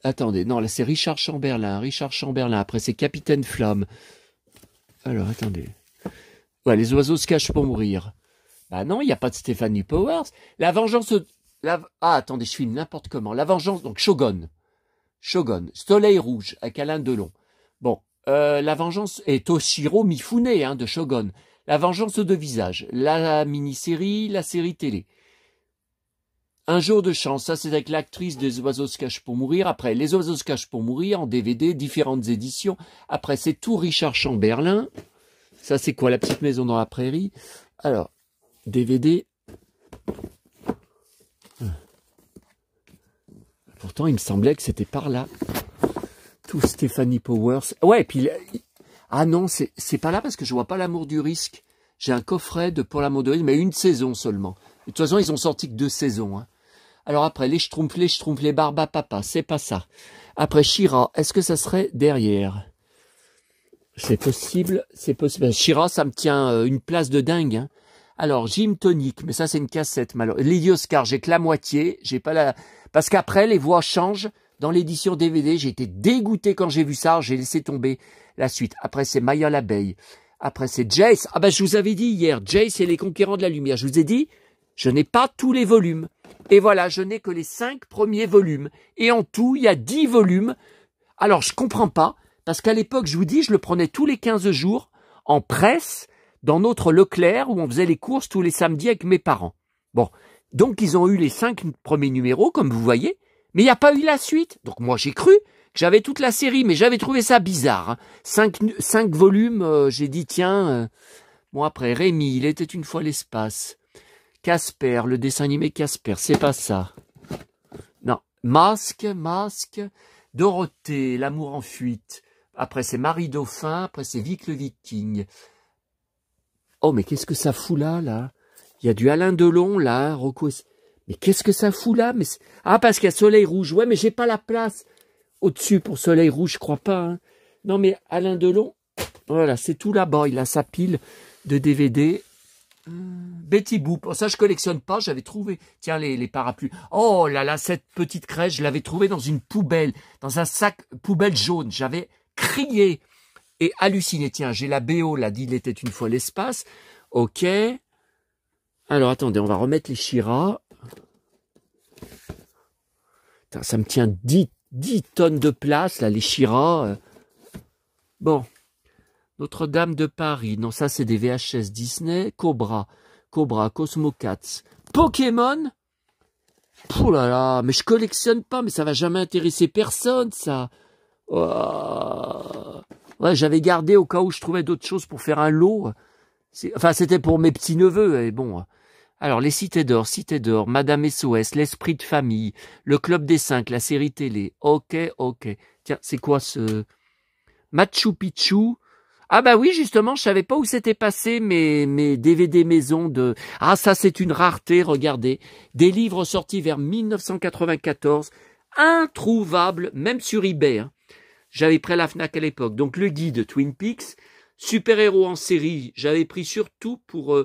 Attendez, non, là, c'est Richard Chamberlain. Après, c'est Capitaine Flamme. Alors, attendez. Ouais, les oiseaux se cachent pour mourir. Bah non, il n'y a pas de Stephanie Powers. La vengeance... Ah, attendez, je filme n'importe comment. La vengeance, donc Shogun. Soleil rouge, avec Alain Delon. Bon, la vengeance est Toshiro Mifune, hein, de Shogun. La vengeance aux deux visages. La mini-série, la série télé. Un jour de chance, ça c'est avec l'actrice des oiseaux se cachent pour mourir. Après, les oiseaux se cachent pour mourir, en DVD, différentes éditions. Après, c'est tout Richard Chamberlain. Ça c'est quoi, La petite maison dans la prairie? Alors, DVD. Pourtant, il me semblait que c'était par là. Tout Stephanie Powers. Ouais, et puis... Ah non, c'est pas là parce que je vois pas l'amour du risque. J'ai un coffret de Pour l'amour du risque, mais une saison seulement. De toute façon, ils ont sorti que 2 saisons. Hein. Alors après, les Schtroumpfs, les Barbapapa, c'est pas ça. Après, Shira, est-ce que ça serait derrière? C'est possible, c'est possible. Shira, ça me tient une place de dingue. Hein. Alors, Gym Tonic, mais ça c'est une cassette. Lady Oscar, j'ai que la moitié. J'ai pas la... Parce qu'après, les voix changent. Dans l'édition DVD, j'ai été dégoûté quand j'ai vu ça. J'ai laissé tomber la suite. Après, c'est Maya l'abeille. Après, c'est Jace. Ah ben, je vous avais dit hier, Jace et les Conquérants de la Lumière. Je vous ai dit, je n'ai pas tous les volumes. Et voilà, je n'ai que les 5 premiers volumes. Et en tout, il y a 10 volumes. Alors, je comprends pas. Parce qu'à l'époque, je vous dis, je le prenais tous les 15 jours en presse dans notre Leclerc où on faisait les courses tous les samedis avec mes parents. Bon, donc ils ont eu les 5 premiers numéros, comme vous voyez, mais il n'y a pas eu la suite. Donc moi, j'ai cru que j'avais toute la série, mais j'avais trouvé ça bizarre. Hein. 5 volumes, j'ai dit, tiens... Bon, après, Rémi, il était une fois l'espace. Casper, le dessin animé Casper, c'est pas ça. Non, Masque, Dorothée, l'amour en fuite. Après, c'est Marie Dauphin. Après, c'est Vic le Viking. Oh, mais qu'est-ce que ça fout là? Il y a du Alain Delon, là, Rocco. Mais qu'est-ce que ça fout là? Ah, parce qu'il y a Soleil Rouge. Ouais, mais j'ai pas la place au-dessus pour Soleil Rouge, je crois pas. Hein. Non, mais Alain Delon, voilà, c'est tout là-bas. Il a sa pile de DVD. Betty Boop. Oh, ça, je collectionne pas. J'avais trouvé. Tiens, les parapluies. Oh là là, cette petite crèche, je l'avais trouvée dans une poubelle, dans un sac poubelle jaune. J'avais crié et halluciné. Tiens, j'ai la BO, là, d'Il était une fois l'espace. Ok. Alors, attendez, on va remettre les Shira. Ça me tient 10 tonnes de place, là, les Shira. Bon. Notre-Dame de Paris. Non, ça, c'est des VHS Disney. Cobra, Cosmo Cats. Pokémon. Oh là là, mais je collectionne pas, mais ça va jamais intéresser personne, ça. Oh. Ouais, j'avais gardé au cas où je trouvais d'autres choses pour faire un lot. Enfin, c'était pour mes petits-neveux, et bon. Alors, les Cités d'Or, Madame SOS, l'Esprit de famille, le Club des 5, la série télé. Ok. Tiens, c'est quoi ce... Machu Picchu. Ah bah oui, justement, je savais pas où s'étaient passés mes DVD maison de... Ah, ça, c'est une rareté, regardez. Des livres sortis vers 1994, introuvables, même sur eBay. Hein. J'avais pris la Fnac à l'époque. Donc, le guide Twin Peaks, Super-héros en série, j'avais pris surtout pour...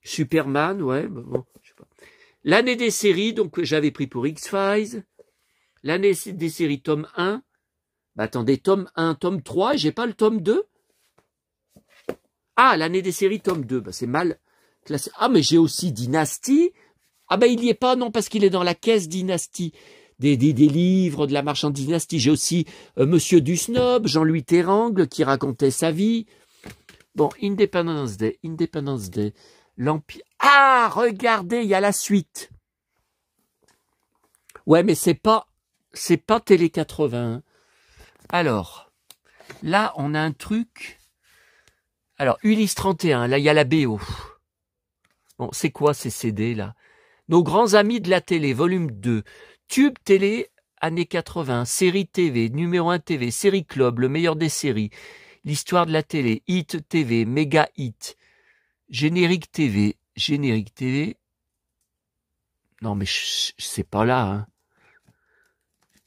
Superman, ouais, bon, je sais pas. L'année des séries, donc j'avais pris pour X-Files. L'année des séries, tome 1. Bah attendez, tome 1, tome 3, j'ai pas le tome 2. Ah, l'année des séries, tome 2, bah c'est mal classé. Ah, mais j'ai aussi Dynasty. Ah bah il y est pas, non, parce qu'il est dans la caisse Dynasty. Des livres de la marchande Dynasty. J'ai aussi Monsieur du Snob, Jean-Louis Terrangle, qui racontait sa vie. Bon, Independence Day, l'Empire... Ah, regardez, il y a la suite. Ouais, mais c'est pas Télé 80. Alors, là, on a un truc... Alors, Ulysse 31, là, il y a la BO. Bon, c'est quoi ces CD, là? Nos grands amis de la télé, volume 2. Tube télé, années 80. Série TV, numéro 1 TV. Série Club, le meilleur des séries. L'histoire de la télé. Hit TV, méga hit. Générique TV. Non, mais c'est pas là, hein.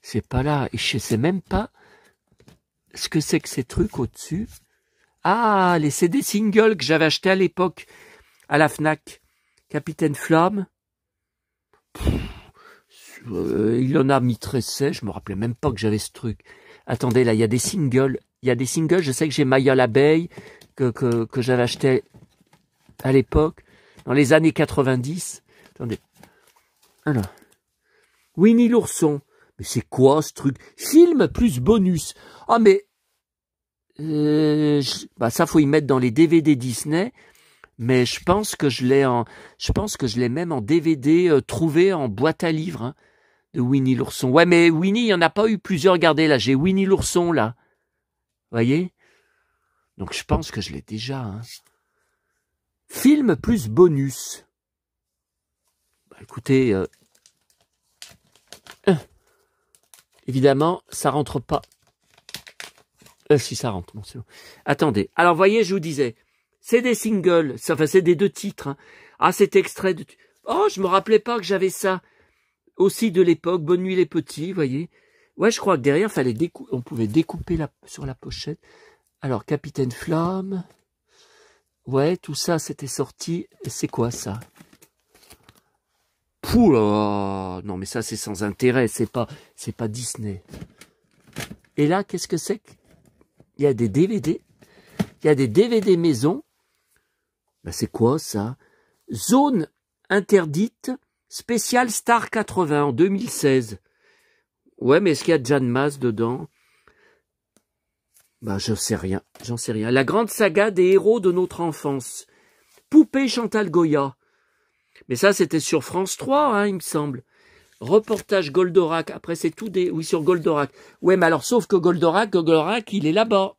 C'est pas là. Et je sais même pas ce que c'est que ces trucs au-dessus. Ah, les CD singles que j'avais achetés à l'époque à la Fnac. Capitaine Flamme. Il en a mis très sèche. Je me rappelais même pas que j'avais ce truc. Attendez, là, il y a des singles. Je sais que j'ai Maya l'abeille que j'avais acheté à l'époque, dans les années 90. Attendez. Alors. Winnie l'ourson. Mais c'est quoi ce truc? Film plus bonus. Ah, mais... bah ça, faut y mettre dans les DVD Disney. Mais je pense que je l'ai même en DVD trouvé en boîte à livres, hein, de Winnie l'ourson. Ouais, mais Winnie, il n'y en a pas eu plusieurs. Regardez, là, j'ai Winnie l'ourson, là. Voyez? Donc, je pense que je l'ai déjà, hein. Film plus bonus. Bah, écoutez, évidemment, ça rentre pas. Si ça rentre, bon, c'est bon. Attendez. Alors, voyez, je vous disais, c'est des singles, enfin, c'est des 2 titres, hein. Ah, c'est extrait de... Oh, je me rappelais pas que j'avais ça. Aussi de l'époque, Bonne nuit les petits, voyez. Ouais, je crois que derrière, on pouvait découper sur la pochette. Alors, Capitaine Flamme. Ouais, tout ça, c'était sorti. C'est quoi, ça? Pouh là! Non, mais ça, c'est sans intérêt. C'est pas Disney. Et là, qu'est-ce que c'est? Il y a des DVD. Il y a des DVD maison. Ben, c'est quoi, ça? Zone interdite, spécial Star 80 en 2016. Ouais, mais est-ce qu'il y a Jeanne Masse dedans? Bah, j'en sais rien. La grande saga des héros de notre enfance. Poupée Chantal Goya. Mais ça, c'était sur France 3, hein, il me semble. Reportage Goldorak. Après, c'est tout des... Oui, sur Goldorak. Ouais, mais alors, sauf que Goldorak, il est là-bas.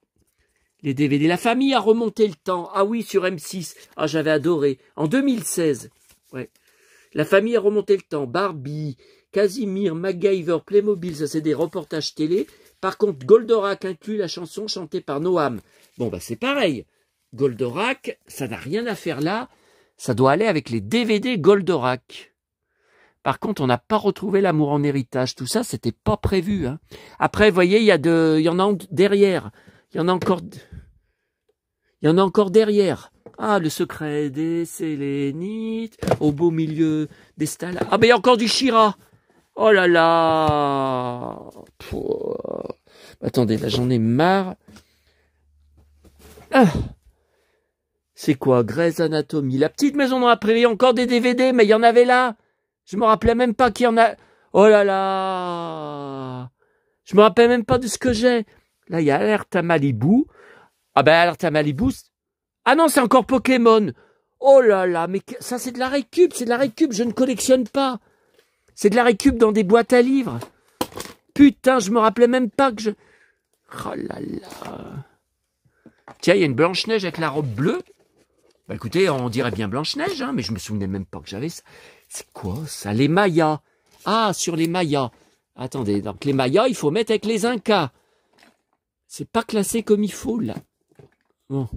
Les DVD. La famille a remonté le temps. Ah oui, sur M6. Ah, j'avais adoré. En 2016. Ouais. La famille a remonté le temps. Barbie, Casimir, MacGyver, Playmobil, ça c'est des reportages télé. Par contre, Goldorak inclut la chanson chantée par Noam. Bon, bah c'est pareil. Goldorak, ça n'a rien à faire là. Ça doit aller avec les DVD Goldorak. Par contre, on n'a pas retrouvé l'amour en héritage. Tout ça, c'était pas prévu, hein. Après, vous voyez, il y en a derrière. Il y en a encore derrière. Ah, le secret des Sélénites, au beau milieu des stalagmites. Ah, mais il y a encore du Shira. Oh là là. Pouh. Attendez, là, j'en ai marre. Ah. C'est quoi? Grey's Anatomy. La petite maison dans la prairie, encore des DVD, mais il y en avait là. Je me rappelais même pas qu'il y en a. Oh là là. Je me rappelle même pas de ce que j'ai. Là, il y a Alerte à Malibu. Ah ben, Alerte à Malibu. Ah non, c'est encore Pokémon. Oh là là, mais ça, c'est de la récup. Je ne collectionne pas. C'est de la récup dans des boîtes à livres. Putain, je me rappelais même pas que je... Oh là là. Tiens, il y a une Blanche-Neige avec la robe bleue. Bah écoutez, on dirait bien Blanche-Neige, hein, mais je me souvenais même pas que j'avais ça. C'est quoi ça? Les Mayas. Ah, sur les Mayas. Attendez, donc les Mayas, il faut mettre avec les Incas. C'est pas classé comme il faut, là. Bon.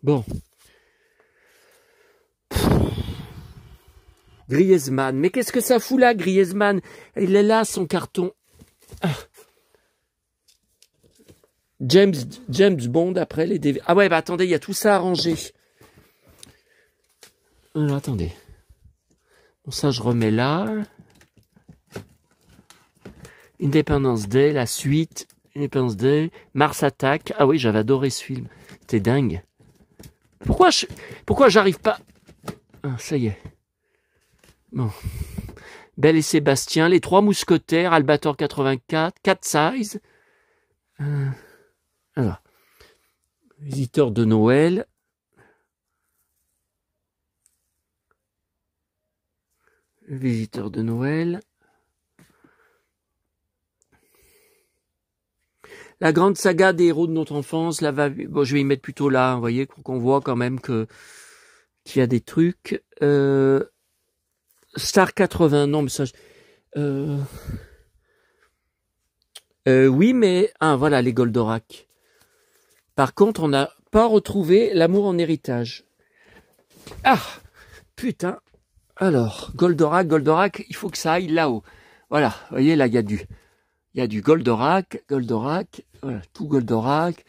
Bon. Griezmann. Mais qu'est-ce que ça fout là, Griezmann? Il est là, son carton. James Bond après les DVD. Ah ouais, bah attendez, il y a tout ça arrangé. Alors, attendez. Bon, ça, je remets là. Independence Day, la suite. Independence Day. Mars Attack. Ah oui, j'avais adoré ce film. C'était dingue. Pourquoi j'arrive pas... Ah, ça y est. Bon. Belle et Sébastien, Les Trois Mousquetaires, Albator 84, Cat Size. Alors. Visiteur de Noël. Visiteur de Noël. La grande saga des héros de notre enfance, là, bon, je vais y mettre plutôt là, vous voyez, pour qu'on voit quand même qu'il y a des trucs. Star 80, non, mais ça... oui, mais... Ah, voilà, les Goldorak. Par contre, on n'a pas retrouvé l'amour en héritage. Ah, putain. Alors, Goldorak, il faut que ça aille là-haut. Voilà, vous voyez, là, il y a du Goldorak, voilà, tout Goldorak.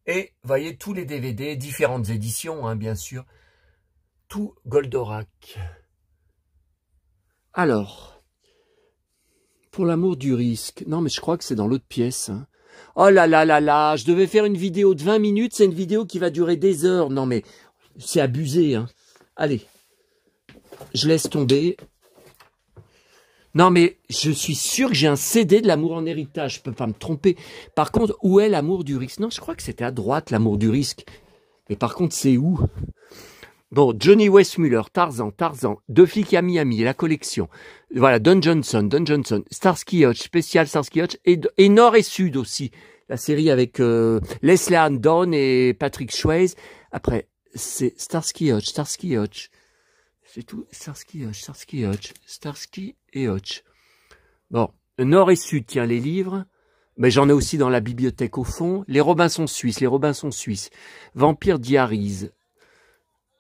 Et, vous voyez, tous les DVD, différentes éditions, hein, bien sûr. Tout Goldorak. Alors, pour l'amour du risque. Non, mais je crois que c'est dans l'autre pièce. Hein. Oh là là là là, je devais faire une vidéo de 20 minutes, c'est une vidéo qui va durer des heures. Non, mais c'est abusé. Hein. Allez, je laisse tomber. Non, mais je suis sûr que j'ai un CD de l'amour en héritage. Je peux pas me tromper. Par contre, où est l'amour du risque? Non, je crois que c'était à droite, l'amour du risque. Mais par contre, c'est où? Bon, Johnny Weissmuller, Tarzan, Deux flics à Miami, la collection. Voilà, Don Johnson, Starsky Hutch, spécial Starsky Hutch, et Nord et Sud aussi. La série avec Leslie Ann Down et Patrick Swayze. Après, c'est Starsky Hutch. C'est tout, Starsky et Hutch. Bon, Nord et Sud, tiens, les livres. Mais j'en ai aussi dans la bibliothèque au fond. Les Robinson Suisses. Vampire Diaries.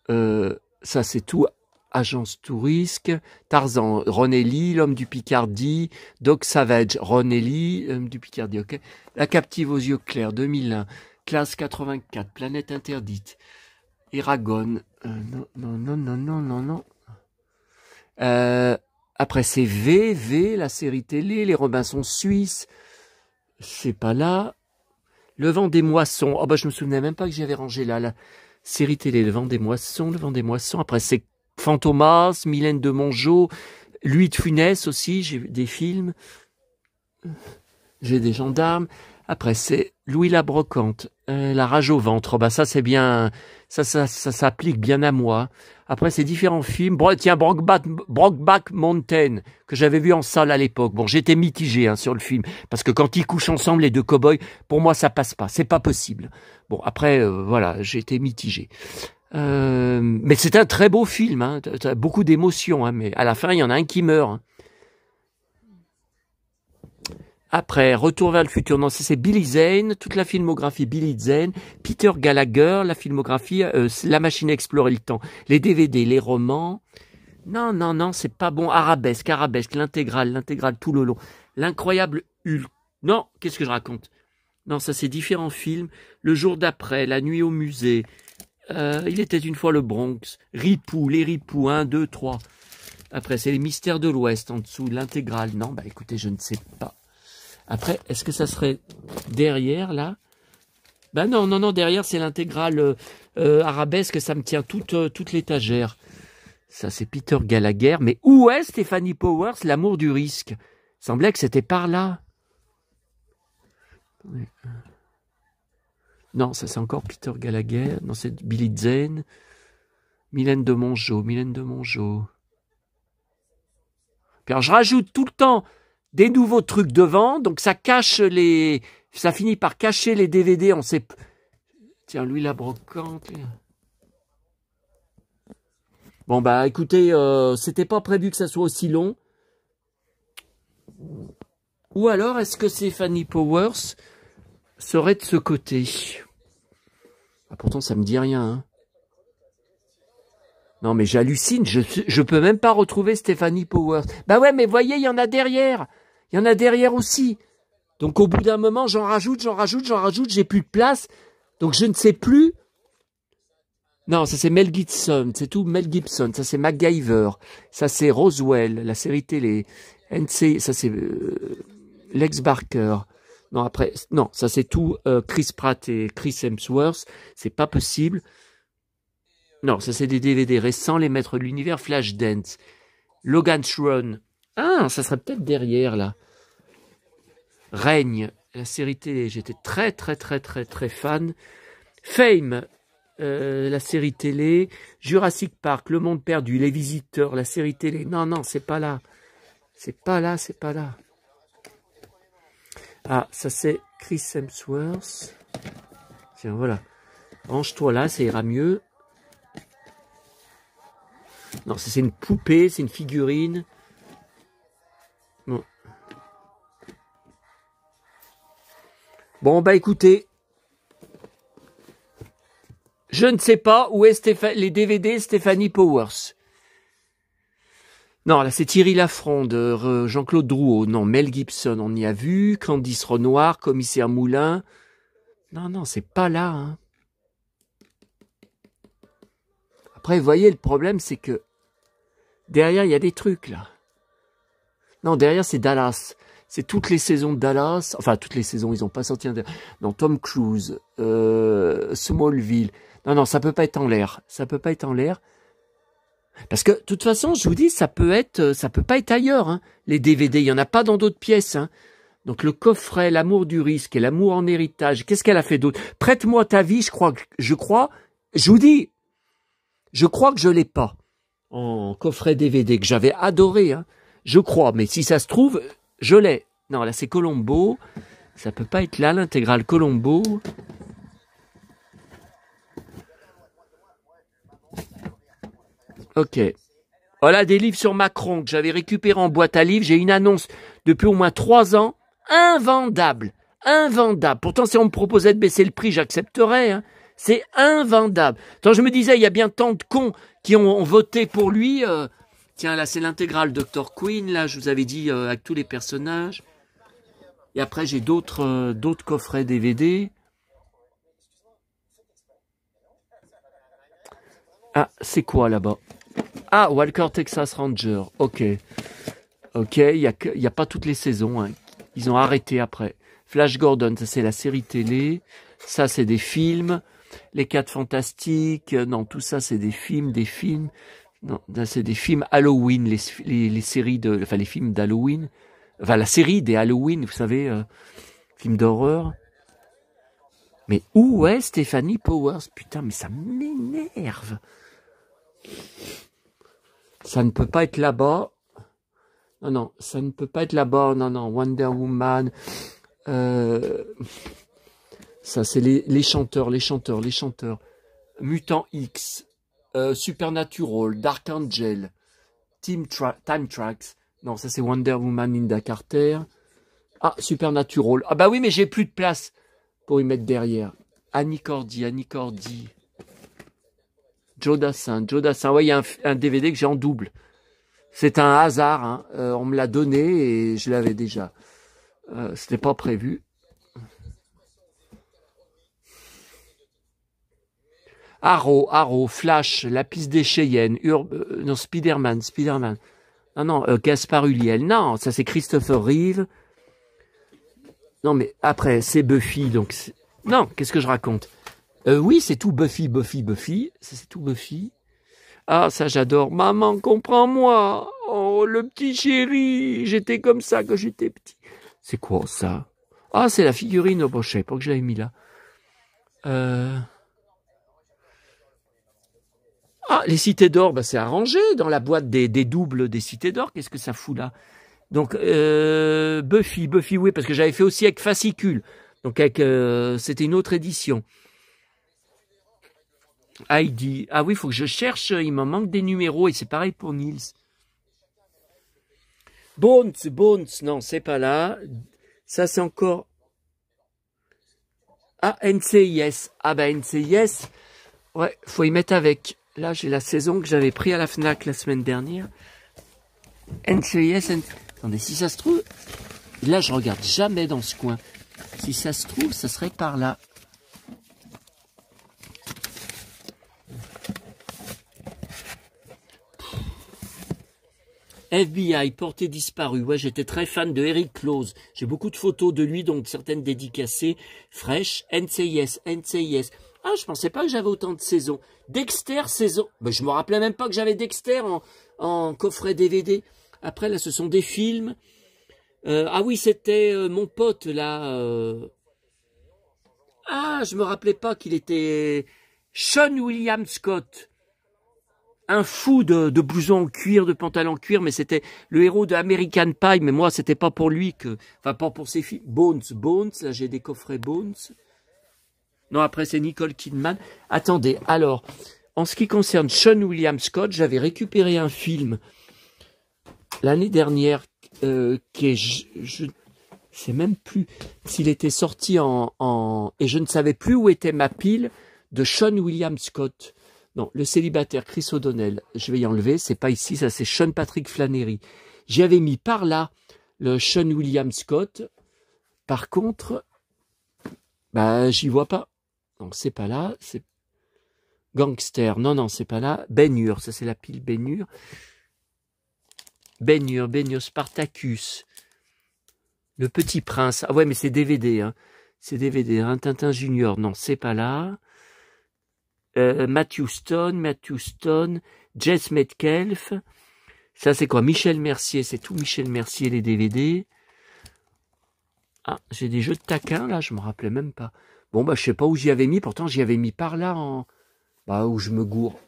Ça, c'est tout. Agence Tourisque. Tarzan, René Lee, L'homme du Picardie. Doc Savage, René Lee, L'homme du Picardie, ok. La captive aux yeux clairs, 2001. Classe 84, Planète interdite. Eragon. Non. Après, c'est V, la série télé, les Robinson Suisses. C'est pas là. Le vent des moissons. Oh, bah, je me souvenais même pas que j'avais rangé là, la série télé, le vent des moissons. Après, c'est Fantomas, Mylène de Mongeau, Louis de Funès aussi, j'ai des films. J'ai des gendarmes. Après, c'est Louis la Brocante, La rage au ventre. Bah, ça, c'est bien, ça s'applique bien à moi. Après, c'est différents films. Tiens, Brokeback Mountain, que j'avais vu en salle à l'époque. Bon, j'étais mitigé hein, sur le film, parce que quand ils couchent ensemble, les deux cow-boys, pour moi, ça passe pas. C'est pas possible. Bon, après, voilà, j'ai été mitigé. Mais c'est un très beau film. Hein, beaucoup d'émotions, hein, mais à la fin, il y en a un qui meurt. Hein. Après, Retour vers le futur, non, c'est Billy Zane, toute la filmographie Billy Zane, Peter Gallagher, la filmographie, La machine à explorer le temps, les DVD, les romans. Non, c'est pas bon. Arabesque, l'intégrale tout le long. L'incroyable Hulk. Non, qu'est-ce que je raconte? Non, ça c'est différents films. Le jour d'après, La nuit au musée. Il était une fois le Bronx. Ripoux, les Ripoux, 1, 2, 3. Après, c'est les Mystères de l'Ouest en dessous, l'intégrale. Non, bah écoutez, je ne sais pas. Après, est-ce que ça serait derrière, là? Ben non, derrière, c'est l'intégrale arabesque, ça me tient toute l'étagère. Ça, c'est Peter Gallagher. Mais où est Stephanie Powers, l'amour du risque? Il semblait que c'était par là. Non, ça, c'est encore Peter Gallagher. Non, c'est Billy Zane. Mylène de Mongeau. Puis alors, je rajoute tout le temps des nouveaux trucs devant, donc ça finit par cacher les DVD, on sait... Tiens, lui, la brocante... Bon, bah, écoutez, c'était pas prévu que ça soit aussi long. Ou alors, est-ce que Fanny Powers serait de ce côté? Ah, pourtant, ça me dit rien, hein. Non, mais j'hallucine, je peux même pas retrouver Stephanie Powers. Bah ouais, mais voyez, il y en a derrière. Il y en a derrière aussi. Donc au bout d'un moment, j'en rajoute, j'ai plus de place. Donc je ne sais plus. Non, ça c'est Mel Gibson, c'est tout Mel Gibson. Ça c'est MacGyver. Ça c'est Roswell, la série télé. NC, ça c'est Lex Barker. Non, après, non, ça c'est tout Chris Pratt et Chris Hemsworth. C'est pas possible. Non, ça c'est des DVD récents, les maîtres de l'univers, Flashdance, Logan's Run. Ah, ça serait peut-être derrière là. Règne, la série télé, j'étais très fan. Fame, la série télé. Jurassic Park, Le Monde Perdu, Les Visiteurs, la série télé. Non, c'est pas là. C'est pas là. Ah, ça c'est Chris Hemsworth. Tiens, voilà. Range-toi là, ça ira mieux. Non, ça c'est une poupée, c'est une figurine. Non. Bon, bah écoutez, je ne sais pas où est les DVD Stephanie Powers. Non, là c'est Thierry Lafronde, Jean-Claude Drouot. Non, Mel Gibson, on y a vu. Candice Renoir, Commissaire Moulin. Non, c'est pas là. Hein. Après, vous voyez, le problème, c'est que derrière, il y a des trucs, là. Non, derrière, c'est Dallas. C'est toutes les saisons de Dallas. Enfin, toutes les saisons, ils n'ont pas sorti un... Non, Tom Cruise, Smallville. Non, ça peut pas être en l'air. Ça peut pas être en l'air. Parce que, de toute façon, je vous dis, ça peut pas être ailleurs, hein. Les DVD, il y en a pas dans d'autres pièces, hein. Donc, le coffret, l'amour du risque et l'amour en héritage. Qu'est-ce qu'elle a fait d'autre? Prête-moi ta vie, je crois, je vous dis, je crois que je l'ai pas. En coffret DVD, que j'avais adoré, hein. Je crois, mais si ça se trouve, je l'ai. Non, là, c'est Colombo. Ça peut pas être là, l'intégrale Colombo. Ok. Voilà des livres sur Macron que j'avais récupérés en boîte à livres. J'ai une annonce depuis au moins 3 ans. Invendable. Pourtant, si on me proposait de baisser le prix, j'accepterais, hein. C'est invendable. Tant je me disais, il y a bien tant de cons qui ont voté pour lui. Tiens, là, c'est l'intégrale Dr. Queen. Là, je vous avais dit avec tous les personnages. Et après, j'ai d'autres coffrets DVD. Ah, c'est quoi là-bas? Ah, Walker Texas Ranger. Ok, il y a pas toutes les saisons. Hein. Ils ont arrêté après. Flash Gordon, ça c'est la série télé. Ça, c'est des films. Les 4 Fantastiques. Non, tout ça, c'est des films. Non, c'est des films Halloween, les séries les films d'Halloween. Enfin, la série des Halloween, vous savez, films d'horreur. Mais où est Stephanie Powers? Putain, mais ça m'énerve. Ça ne peut pas être là-bas. Non, ça ne peut pas être là-bas. Non, Wonder Woman. Ça, c'est les chanteurs. Mutant X. Supernatural. Dark Angel. Time Tracks. Non, ça c'est Wonder Woman, Linda Carter. Ah, Supernatural. Ah bah oui, mais j'ai plus de place pour y mettre derrière. Annie Cordy. Joe Dassin. Ouais, il y a un DVD que j'ai en double. C'est un hasard, hein. On me l'a donné et je l'avais déjà. C'était pas prévu. Arrow, Flash, La piste des Cheyennes, non, Spider-Man. Non, Gaspard Ulliel. Non, ça c'est Christopher Reeve. Non, mais après, c'est Buffy, donc... Non, qu'est-ce que je raconte? Oui, c'est tout Buffy. Ça, c'est tout Buffy. Ah, ça, j'adore. Maman, comprends-moi. Oh, le petit chéri. J'étais comme ça quand j'étais petit. C'est quoi, ça? Ah, c'est la figurine. Oh, bon, je savais pas que je l'avais mis là. Ah, les cités d'or, bah, c'est arrangé dans la boîte des doubles des cités d'or. Qu'est-ce que ça fout là? Donc, Buffy, oui, parce que j'avais fait aussi avec Fascicule. Donc, c'était une autre édition. Heidi. Ah oui, il faut que je cherche. Il m'en manque des numéros et c'est pareil pour Niels. Bones. Non, c'est pas là. Ça, c'est encore... Ah, NCIS. Ah bah NCIS. Ouais, faut y mettre avec. Là, j'ai la saison que j'avais pris à la FNAC la semaine dernière. NCIS. Attendez, si ça se trouve... Là, je regarde jamais dans ce coin. Si ça se trouve, ça serait par là. FBI, porté disparu. Ouais, j'étais très fan de Eric Close. J'ai beaucoup de photos de lui, dont certaines dédicacées. Fresh, NCIS, NCIS. Ah, je pensais pas que j'avais autant de saisons. Dexter, saison. Ben, je me rappelais même pas que j'avais Dexter en coffret DVD. Après, là, ce sont des films. Ah oui, c'était mon pote, là. Ah, je me rappelais pas qu'il était Sean William Scott. Un fou de blouson en cuir, de pantalon en cuir, mais c'était le héros de American Pie, mais moi, c'était pas pour lui que... Enfin, pas pour ses films. Bones, là, j'ai des coffrets Bones. Non, après, c'est Nicole Kidman. Attendez, alors, en ce qui concerne Sean William Scott, j'avais récupéré un film l'année dernière qui est... Je sais même plus s'il était sorti et je ne savais plus où était ma pile de Sean William Scott. Non, le célibataire Chris O'Donnell, je vais y enlever, c'est pas ici, ça c'est Sean Patrick Flannery. J'y avais mis par là le Sean William Scott. Par contre, bah j'y vois pas. Donc c'est pas là, c'est Gangster. Non, c'est pas là. Ben-Hur, ça c'est la pile Ben-Hur. Ben-Hur, Spartacus. Le Petit Prince. Ah ouais, mais c'est DVD, hein. C'est DVD, hein. Tintin Junior. Non, c'est pas là. Matthew Stone, Jess Metcalf. Ça, c'est quoi? Michel Mercier. C'est tout Michel Mercier, les DVD. Ah, j'ai des jeux de taquin, là. Je me rappelais même pas. Bon, bah, je sais pas où j'y avais mis. Pourtant, j'y avais mis par là, bah, où je me gourre.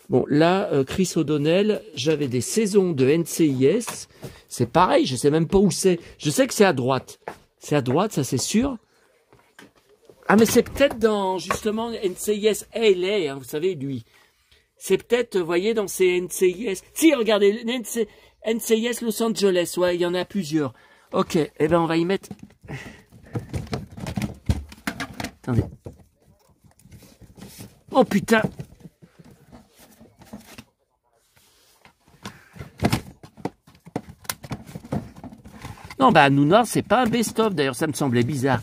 Bon, là, Chris O'Donnell, j'avais des saisons de NCIS. C'est pareil, je sais même pas où c'est. Je sais que c'est à droite. C'est à droite, ça c'est sûr. Ah, mais c'est peut-être dans, justement, NCIS LA, hein, vous savez, lui. C'est peut-être, vous voyez, dans ces NCIS... Si, regardez, NCIS Los Angeles, ouais, il y en a plusieurs. Ok, eh ben on va y mettre... Attendez. Oh, putain. Non, bah, Hanouna, c'est pas un best-of, d'ailleurs, ça me semblait bizarre.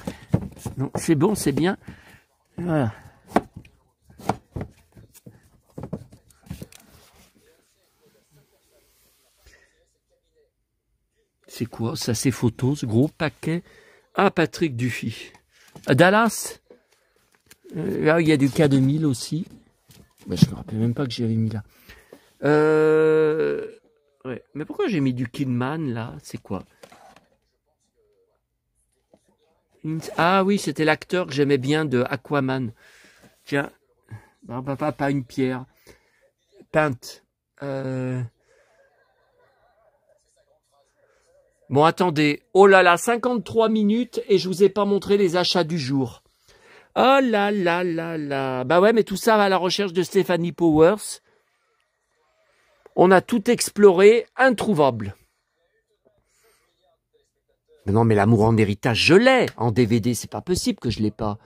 Non, c'est bon, c'est bien. Voilà. C'est quoi ça, ces photos, ce gros paquet? Ah, Patrick Dufy. À Dallas. Là, il y a du K2000 aussi. Bah, je me rappelle même pas que j'avais mis là. Ouais. Mais pourquoi j'ai mis du Kidman là? C'est quoi? Ah oui, c'était l'acteur que j'aimais bien de Aquaman. Tiens, pas une pierre. Peinte. Bon, attendez. Oh là là, 53 minutes et je vous ai pas montré les achats du jour. Oh là là là là. Bah ouais, mais tout ça va à la recherche de Stephanie Powers. On a tout exploré, introuvable. Mais non, mais L'amour en héritage, je l'ai en DVD. C'est pas possible que je l'ai pas.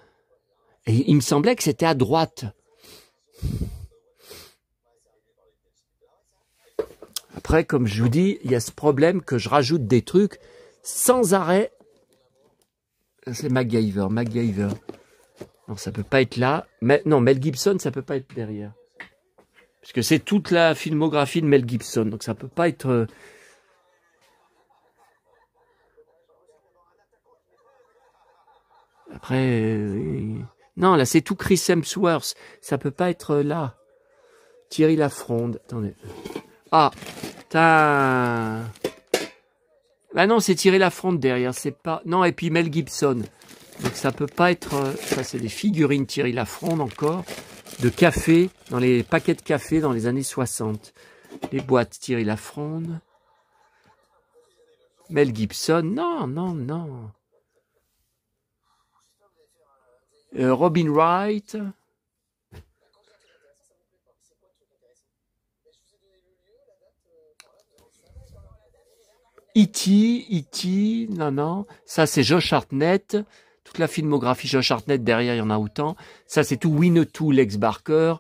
Et il me semblait que c'était à droite. Après, comme je vous dis, il y a ce problème que je rajoute des trucs sans arrêt. C'est MacGyver. Non, ça peut pas être là. Mais, non, Mel Gibson, ça peut pas être derrière. Parce que c'est toute la filmographie de Mel Gibson. Donc ça peut pas être... Après... Non, là, c'est tout Chris Hemsworth. Ça peut pas être là. Thierry Lafronde. Attendez. Ah, putain. Bah non, c'est Thierry Lafronde derrière. C'est pas... Non, et puis Mel Gibson. Donc ça peut pas être... Ça, c'est des figurines Thierry Lafronde encore. De café, dans les paquets de café dans les années 60. Les boîtes Thierry Lafronde. Mel Gibson. Non. Robin Wright. E.T., non. Ça, c'est Josh Hartnett. Toute la filmographie Josh Hartnett, derrière, il y en a autant. Ça, c'est tout Winnetou, Lex Barker.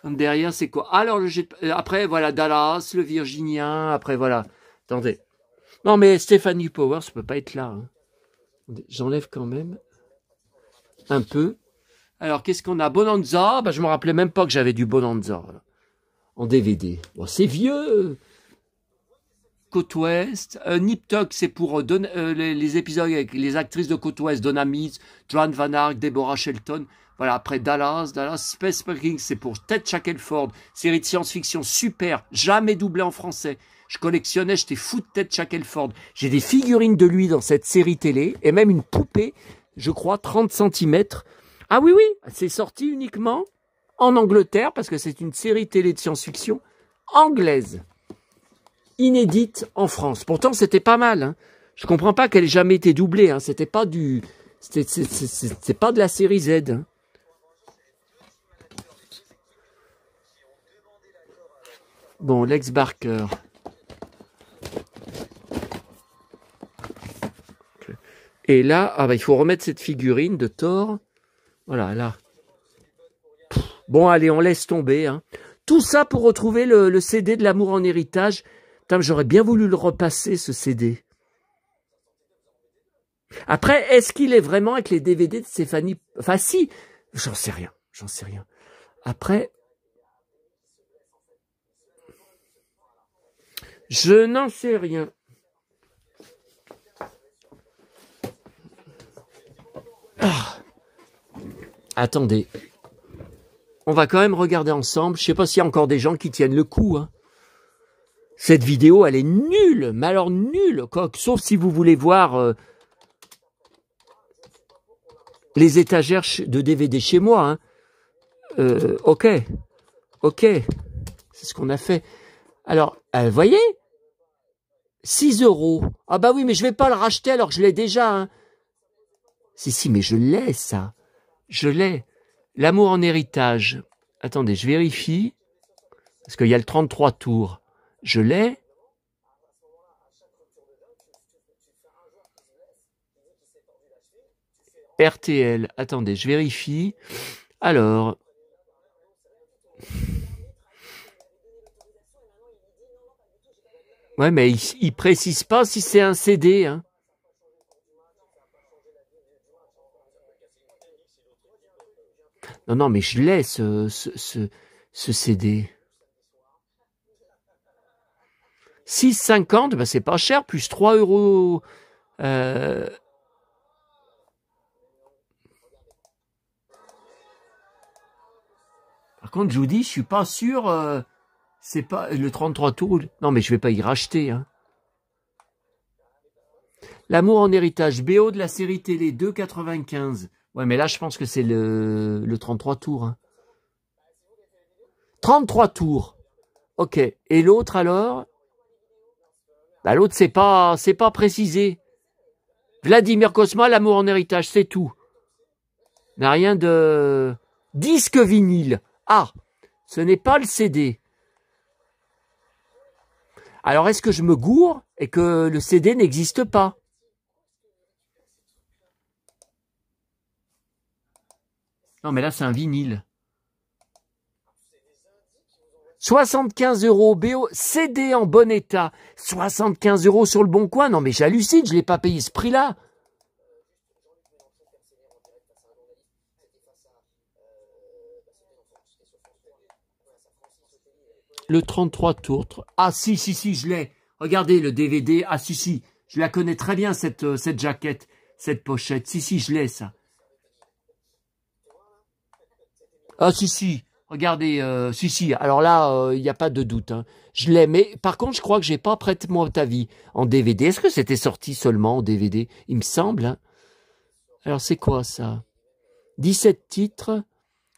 Derrière, c'est quoi? Alors, après, voilà, Dallas, le Virginien, après, voilà. Attendez. Non, mais Stephanie Powers peut pas être là. Hein. J'enlève quand même un peu. Alors, qu'est-ce qu'on a? Bonanza. Bah, je me rappelais même pas que j'avais du Bonanza. Voilà. En DVD. Bon, c'est vieux. Côte Ouest. Nip Tuck, c'est pour les épisodes avec les actrices de Côte Ouest. Donna Meads, Joan Van Ark, Deborah Shelton. Voilà, après Dallas, Space Marines, c'est pour Ted Shackelford. Série de science-fiction super, jamais doublée en français. Je collectionnais, j'étais fou de Ted Shackelford. J'ai des figurines de lui dans cette série télé, et même une poupée, je crois, 30 centimètres. Ah oui, oui, c'est sorti uniquement en Angleterre, parce que c'est une série télé de science-fiction anglaise, inédite en France. Pourtant, c'était pas mal. Hein. Je comprends pas qu'elle ait jamais été doublée. Hein. C'était pas du, c'est pas de la série Z. Hein. Bon, Lex Barker. Et là, ah bah, il faut remettre cette figurine de Thor. Voilà, là. Bon, allez, on laisse tomber. Hein. Tout ça pour retrouver le CD de l'amour en héritage. Putain, j'aurais bien voulu le repasser, ce CD. Après, est-ce qu'il est vraiment avec les DVD de Stéphanie? Enfin, si. J'en sais rien. J'en sais rien. Après, je n'en sais rien. Ah. Attendez. On va quand même regarder ensemble. Je sais pas s'il y a encore des gens qui tiennent le coup. Hein. Cette vidéo, elle est nulle. Mais alors nulle. Sauf si vous voulez voir les étagères de DVD chez moi. Hein. Ok. Ok. C'est ce qu'on a fait. Alors, vous voyez 6 €. Ah bah oui, mais je vais pas le racheter alors que je l'ai déjà. Hein. Si, mais je l'ai, ça. Je l'ai. L'amour en héritage. Attendez, je vérifie. Parce qu'il y a le 33 tours. Je l'ai. RTL. Attendez, je vérifie. Alors. Ouais, mais il précise pas si c'est un CD. Hein. Non, mais je l'ai, ce CD. 6,50, bah c'est pas cher, plus 3 €. Par contre, je vous dis, je suis pas sûr. C'est pas le 33 tours. Non, mais je vais pas y racheter. Hein. L'amour en héritage, BO de la série télé 2,95. Ouais, mais là, je pense que c'est le 33 tours. Hein. 33 tours. Ok. Et l'autre alors? Bah, l'autre, c'est pas précisé. Vladimir Cosma, l'amour en héritage, c'est tout. N'a rien de disque vinyle. Ah, ce n'est pas le CD. Alors, est-ce que je me gourre et que le CD n'existe pas? Non, mais là, c'est un vinyle. 75 € BO, CD en bon état. 75 € sur le bon coin. Non, mais j'hallucine, je l'ai pas payé ce prix-là. Le 33 tours. Ah, si, je l'ai. Regardez le DVD. Ah, si. Je la connais très bien, cette jaquette, cette pochette. Si, je l'ai, ça. Ah, si. Regardez, si. Alors là, il n'y a pas de doute. Hein. Je l'ai, mais par contre, je crois que j'ai pas Prête-moi ta vie en DVD. Est-ce que c'était sorti seulement en DVD? Il me semble. Hein. Alors, c'est quoi, ça? 17 titres.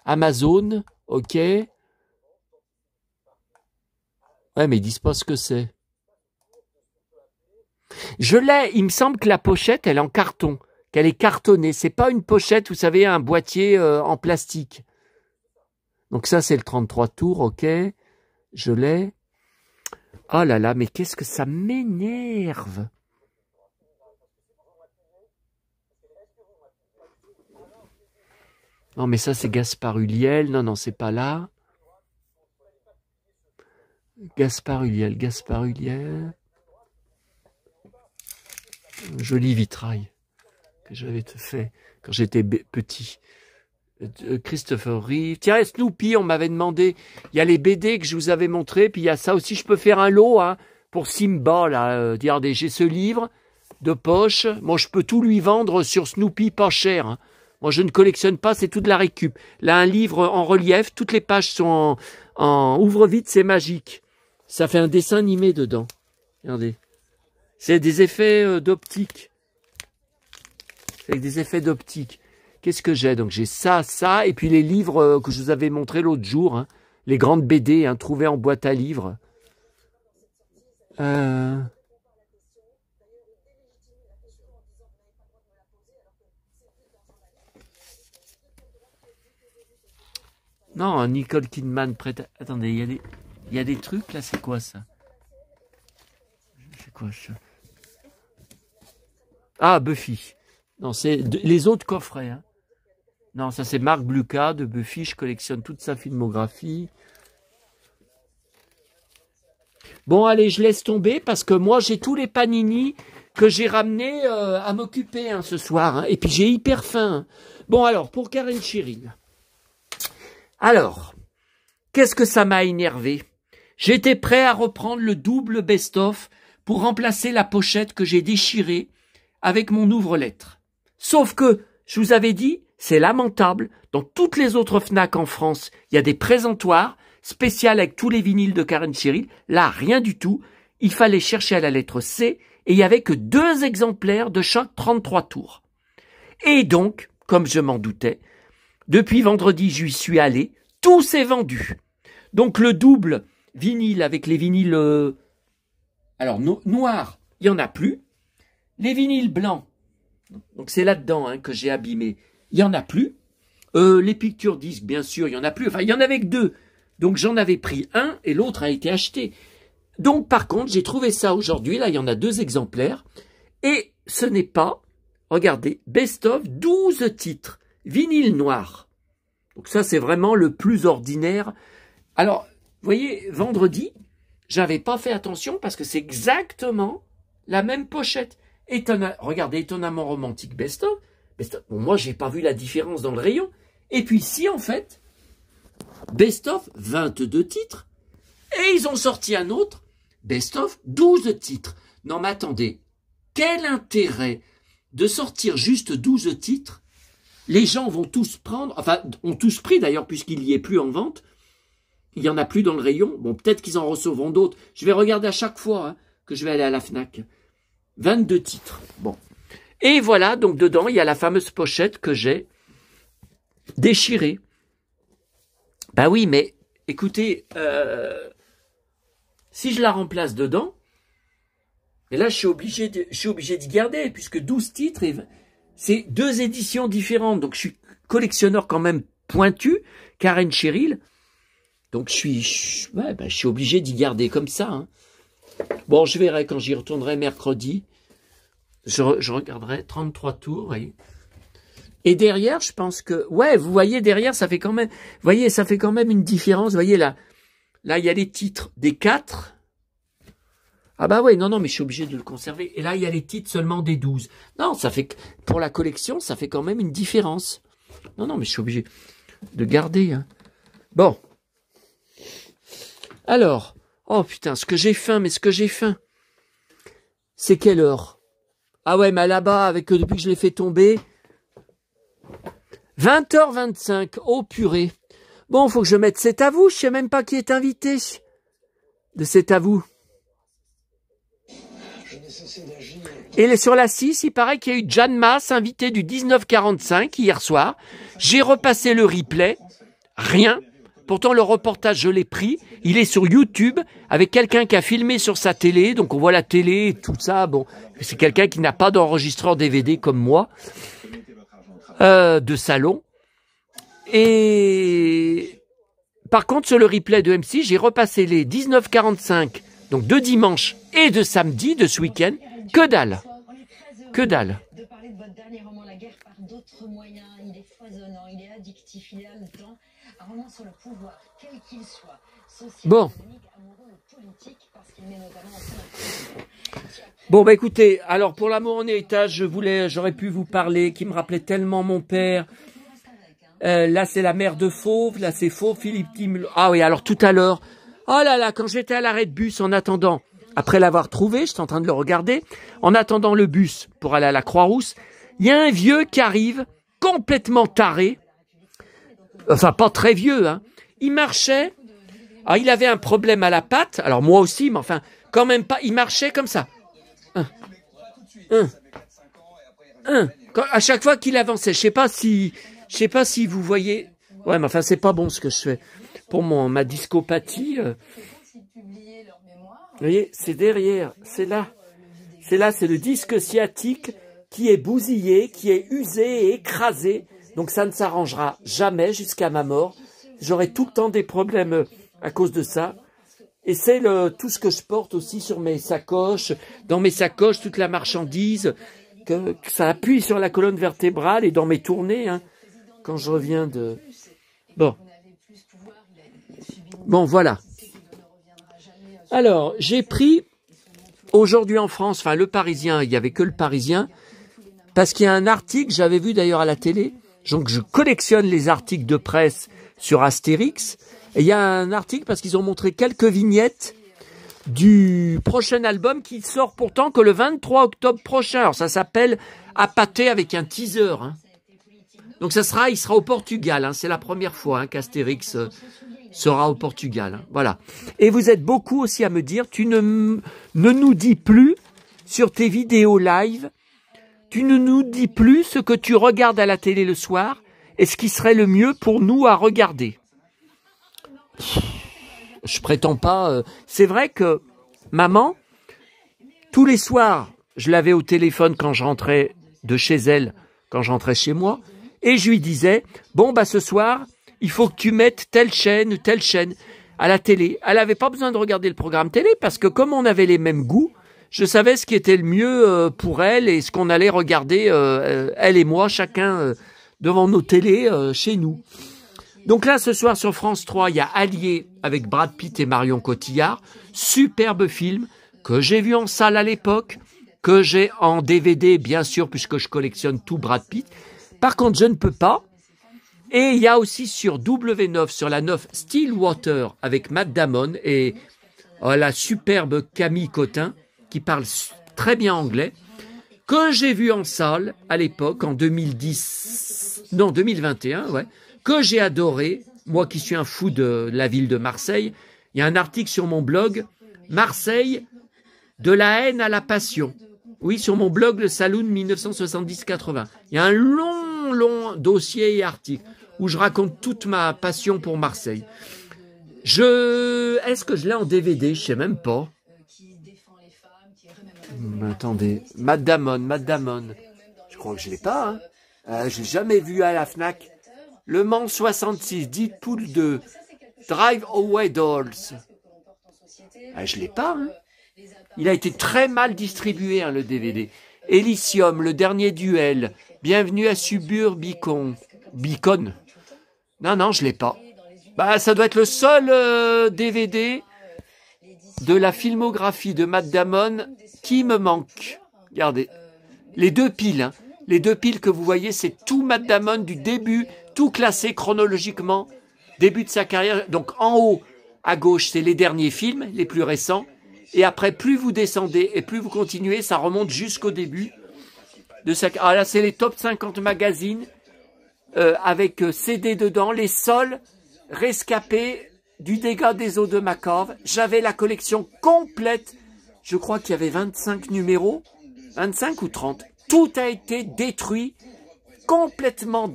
Amazon. Ok. Ouais, mais ils disent pas ce que c'est. Je l'ai, il me semble que la pochette, elle est en carton, qu'elle est cartonnée. C'est pas une pochette, vous savez, un boîtier en plastique. Donc ça, c'est le 33 tours, ok. Je l'ai. Oh là là, mais qu'est-ce que ça m'énerve. Non, mais ça, c'est Gaspard Ulliel. Non, c'est pas là. Gaspard Huliel. Joli vitrail que j'avais fait quand j'étais petit. Christopher Reeve. Tiens, Snoopy, on m'avait demandé. Il y a les BD que je vous avais montré, puis il y a ça aussi. Je peux faire un lot hein, pour Simba. Là, regardez, j'ai ce livre de poche. Moi, je peux tout lui vendre sur Snoopy, pas cher. Hein. Moi, je ne collectionne pas, c'est tout de la récup. Là, un livre en relief, toutes les pages sont en ouvre vite, c'est magique. Ça fait un dessin animé dedans. Regardez. C'est des effets d'optique. C'est avec des effets d'optique. Qu'est-ce que j'ai? Donc j'ai ça, et puis les livres que je vous avais montrés l'autre jour, hein, les grandes BD hein, trouvées en boîte à livres. Non, Nicole Kidman prête. Attendez, il y a des trucs là, c'est quoi ça? C'est quoi ça? Ah, Buffy. Non, c'est les autres coffrets. Hein. Non, ça c'est Marc Bluca de Buffy. Je collectionne toute sa filmographie. Bon, allez, je laisse tomber parce que moi, j'ai tous les panini que j'ai ramenés à m'occuper hein, ce soir. Hein. Et puis, j'ai hyper faim. Hein. Bon, alors, pour Karen Cheryl. Alors, qu'est-ce que ça m'a énervé? J'étais prêt à reprendre le double best-of pour remplacer la pochette que j'ai déchirée avec mon ouvre-lettre. Sauf que, je vous avais dit, c'est lamentable, dans toutes les autres FNAC en France, il y a des présentoirs spéciaux avec tous les vinyles de Karen Cheryl. Là, rien du tout. Il fallait chercher à la lettre C et il n'y avait que 2 exemplaires de chaque 33 tours. Et donc, comme je m'en doutais, depuis vendredi, j'y suis allé, tout s'est vendu. Donc le double vinyle avec les vinyles noirs, il n'y en a plus. Les vinyles blancs, donc c'est là-dedans hein, que j'ai abîmé, il n'y en a plus. Les pictures disques, bien sûr, il n'y en a plus. Enfin, il y en avait que 2. Donc j'en avais pris un et l'autre a été acheté. Donc par contre, j'ai trouvé ça aujourd'hui. Là, il y en a 2 exemplaires. Et ce n'est pas, regardez, Best of 12 titres. Vinyle noir. Donc ça, c'est vraiment le plus ordinaire. Alors, vous voyez, vendredi, j'avais pas fait attention parce que c'est exactement la même pochette. Regardez, étonnamment romantique Best of. Bon, moi, j'ai pas vu la différence dans le rayon. Et puis ici, en fait, Best of 22 titres. Et ils ont sorti un autre, Best of 12 titres. Non, mais attendez, quel intérêt de sortir juste 12 titres? Les gens vont tous prendre, enfin, ont tous pris d'ailleurs, puisqu'il n'y est plus en vente. Il n'y en a plus dans le rayon. Bon, peut-être qu'ils en recevront d'autres. Je vais regarder à chaque fois hein, que je vais aller à la FNAC. 22 titres. Bon. Et voilà, donc dedans, il y a la fameuse pochette que j'ai déchirée. Bah oui, mais écoutez, si je la remplace dedans, et là, je suis obligé d'y garder, puisque 12 titres, c'est 2 éditions différentes. Donc, je suis collectionneur quand même pointu, Karen Cheryl. Donc, je suis obligé d'y garder comme ça. Hein. Bon, je verrai quand j'y retournerai mercredi. Je regarderai 33 tours, vous voyez. Et derrière, je pense que, ouais, vous voyez, derrière, ça fait quand même, vous voyez, ça fait quand même une différence. Vous voyez, là, il y a les titres des 4. Ah bah ouais, non, mais je suis obligé de le conserver. Et là, il y a les titres seulement des 12. Non, ça fait, pour la collection, ça fait quand même une différence. Non, mais je suis obligé de garder. Hein. Bon. Alors, oh putain, ce que j'ai faim. C'est quelle heure? Ah ouais, mais là-bas, depuis que je l'ai fait tomber, 20h25, oh purée. Bon, faut que je mette C'est à vous, je sais même pas qui est invité de C'est à vous. Et sur la 6, il paraît qu'il y a eu Jeanne Masse, invité du 1945 hier soir. J'ai repassé le replay, rien. Pourtant, le reportage, je l'ai pris. Il est sur YouTube avec quelqu'un qui a filmé sur sa télé. Donc, on voit la télé et tout ça. Bon, c'est quelqu'un qui n'a pas d'enregistreur DVD comme moi, de salon. Et par contre, sur le replay de M6, j'ai repassé les 19:45, donc de dimanche et de samedi, de ce week-end. Que dalle. Que dalle. De parler de votre dernier roman, La guerre par d'autres moyens. Il est foisonnant, il est addictif, il est haletant. Un roman sur le pouvoir, quel qu'il soit, social, Bon. économique, amoureux ou politique, parce qu'il met notamment en scène Bon, bah écoutez, alors pour l'amour en héritage, j'aurais pu vous parler, qui me rappelait tellement mon père. Là, c'est la mère de Fauve, là, c'est Fauve, Philippe Tim. Ah oui, alors tout à l'heure, oh là là, quand j'étais à l'arrêt de bus, en attendant, après l'avoir trouvé, j'étais en train de le regarder, en attendant le bus pour aller à la Croix-Rousse, il y a un vieux qui arrive, complètement taré, enfin pas très vieux, hein. Il marchait, ah, il avait un problème à la patte, alors moi aussi, mais enfin, quand même pas, il marchait comme ça. À chaque fois qu'il avançait, je sais pas si vous voyez, ouais, mais enfin c'est pas bon ce que je fais pour ma discopathie. Vous voyez, c'est derrière, c'est là, c'est le disque sciatique qui est bousillé, qui est usé et écrasé. Donc ça ne s'arrangera jamais jusqu'à ma mort. J'aurai tout le temps des problèmes à cause de ça. Et c'est tout ce que je porte aussi sur mes sacoches, dans mes sacoches, toute la marchandise, que ça appuie sur la colonne vertébrale et dans mes tournées, hein, quand je reviens de... Bon. Bon, voilà. Alors, j'ai pris, aujourd'hui en France, enfin le Parisien, il n'y avait que le Parisien, parce qu'il y a un article, j'avais vu d'ailleurs à la télé, donc je collectionne les articles de presse sur Astérix, et il y a un article parce qu'ils ont montré quelques vignettes du prochain album qui sort pourtant que le 23 octobre prochain. Alors ça s'appelle Appâté avec un teaser. Hein. Donc il sera au Portugal. Hein. C'est la première fois qu'Astérix sera au Portugal. Hein. Voilà. Et vous êtes beaucoup aussi à me dire, tu ne nous dis plus sur tes vidéos live, tu ne nous dis plus ce que tu regardes à la télé le soir et ce qui serait le mieux pour nous à regarder. Je prétends pas... C'est vrai que maman, tous les soirs, je l'avais au téléphone quand je rentrais de chez elle, quand je rentrais chez moi, et je lui disais, bon, bah ce soir, il faut que tu mettes telle chaîne à la télé. Elle n'avait pas besoin de regarder le programme télé, parce que comme on avait les mêmes goûts, je savais ce qui était le mieux pour elle et ce qu'on allait regarder, elle et moi, chacun devant nos télés chez nous. Donc là, ce soir sur France 3, il y a Allié avec Brad Pitt et Marion Cotillard. Superbe film que j'ai vu en salle à l'époque, que j'ai en DVD, bien sûr, puisque je collectionne tout Brad Pitt. Par contre, je ne peux pas. Et il y a aussi sur W9, sur la 9, Stillwater avec Matt Damon et la superbe Camille Cotin, qui parle très bien anglais, que j'ai vu en salle à l'époque, en 2021, ouais. Que j'ai adoré, moi qui suis un fou de la ville de Marseille. Il y a un article sur mon blog, Marseille, de la haine à la passion. Oui, sur mon blog, le Saloon 1970-80. Il y a un long dossier et article où je raconte toute ma passion pour Marseille. Est-ce que je l'ai en DVD? Je sais même pas. Attendez, Matt Damon. Je crois que je l'ai pas. Hein. J'ai jamais vu à la Fnac. Le Mans 66, Deadpool 2, Drive Away Dolls. Je l'ai pas. Hein. Il a été très mal distribué, hein, le DVD. Elysium, le dernier duel. Bienvenue à Suburbicon. Beacon. Non, je l'ai pas. Bah, ça doit être le seul DVD de la filmographie de Matt Damon qui me manque. Regardez. Les deux piles, hein. Les deux piles que vous voyez, c'est tout Matt Damon du début, tout classé chronologiquement, début de sa carrière. Donc en haut, à gauche, c'est les derniers films, les plus récents. Et après, plus vous descendez et plus vous continuez, ça remonte jusqu'au début de sa carrière. Ah là, c'est les top 50 magazines avec CD dedans, les sols rescapés du dégât des eaux de Macave. J'avais la collection complète. Je crois qu'il y avait 25 numéros, 25 ou 30. Tout a été détruit, complètement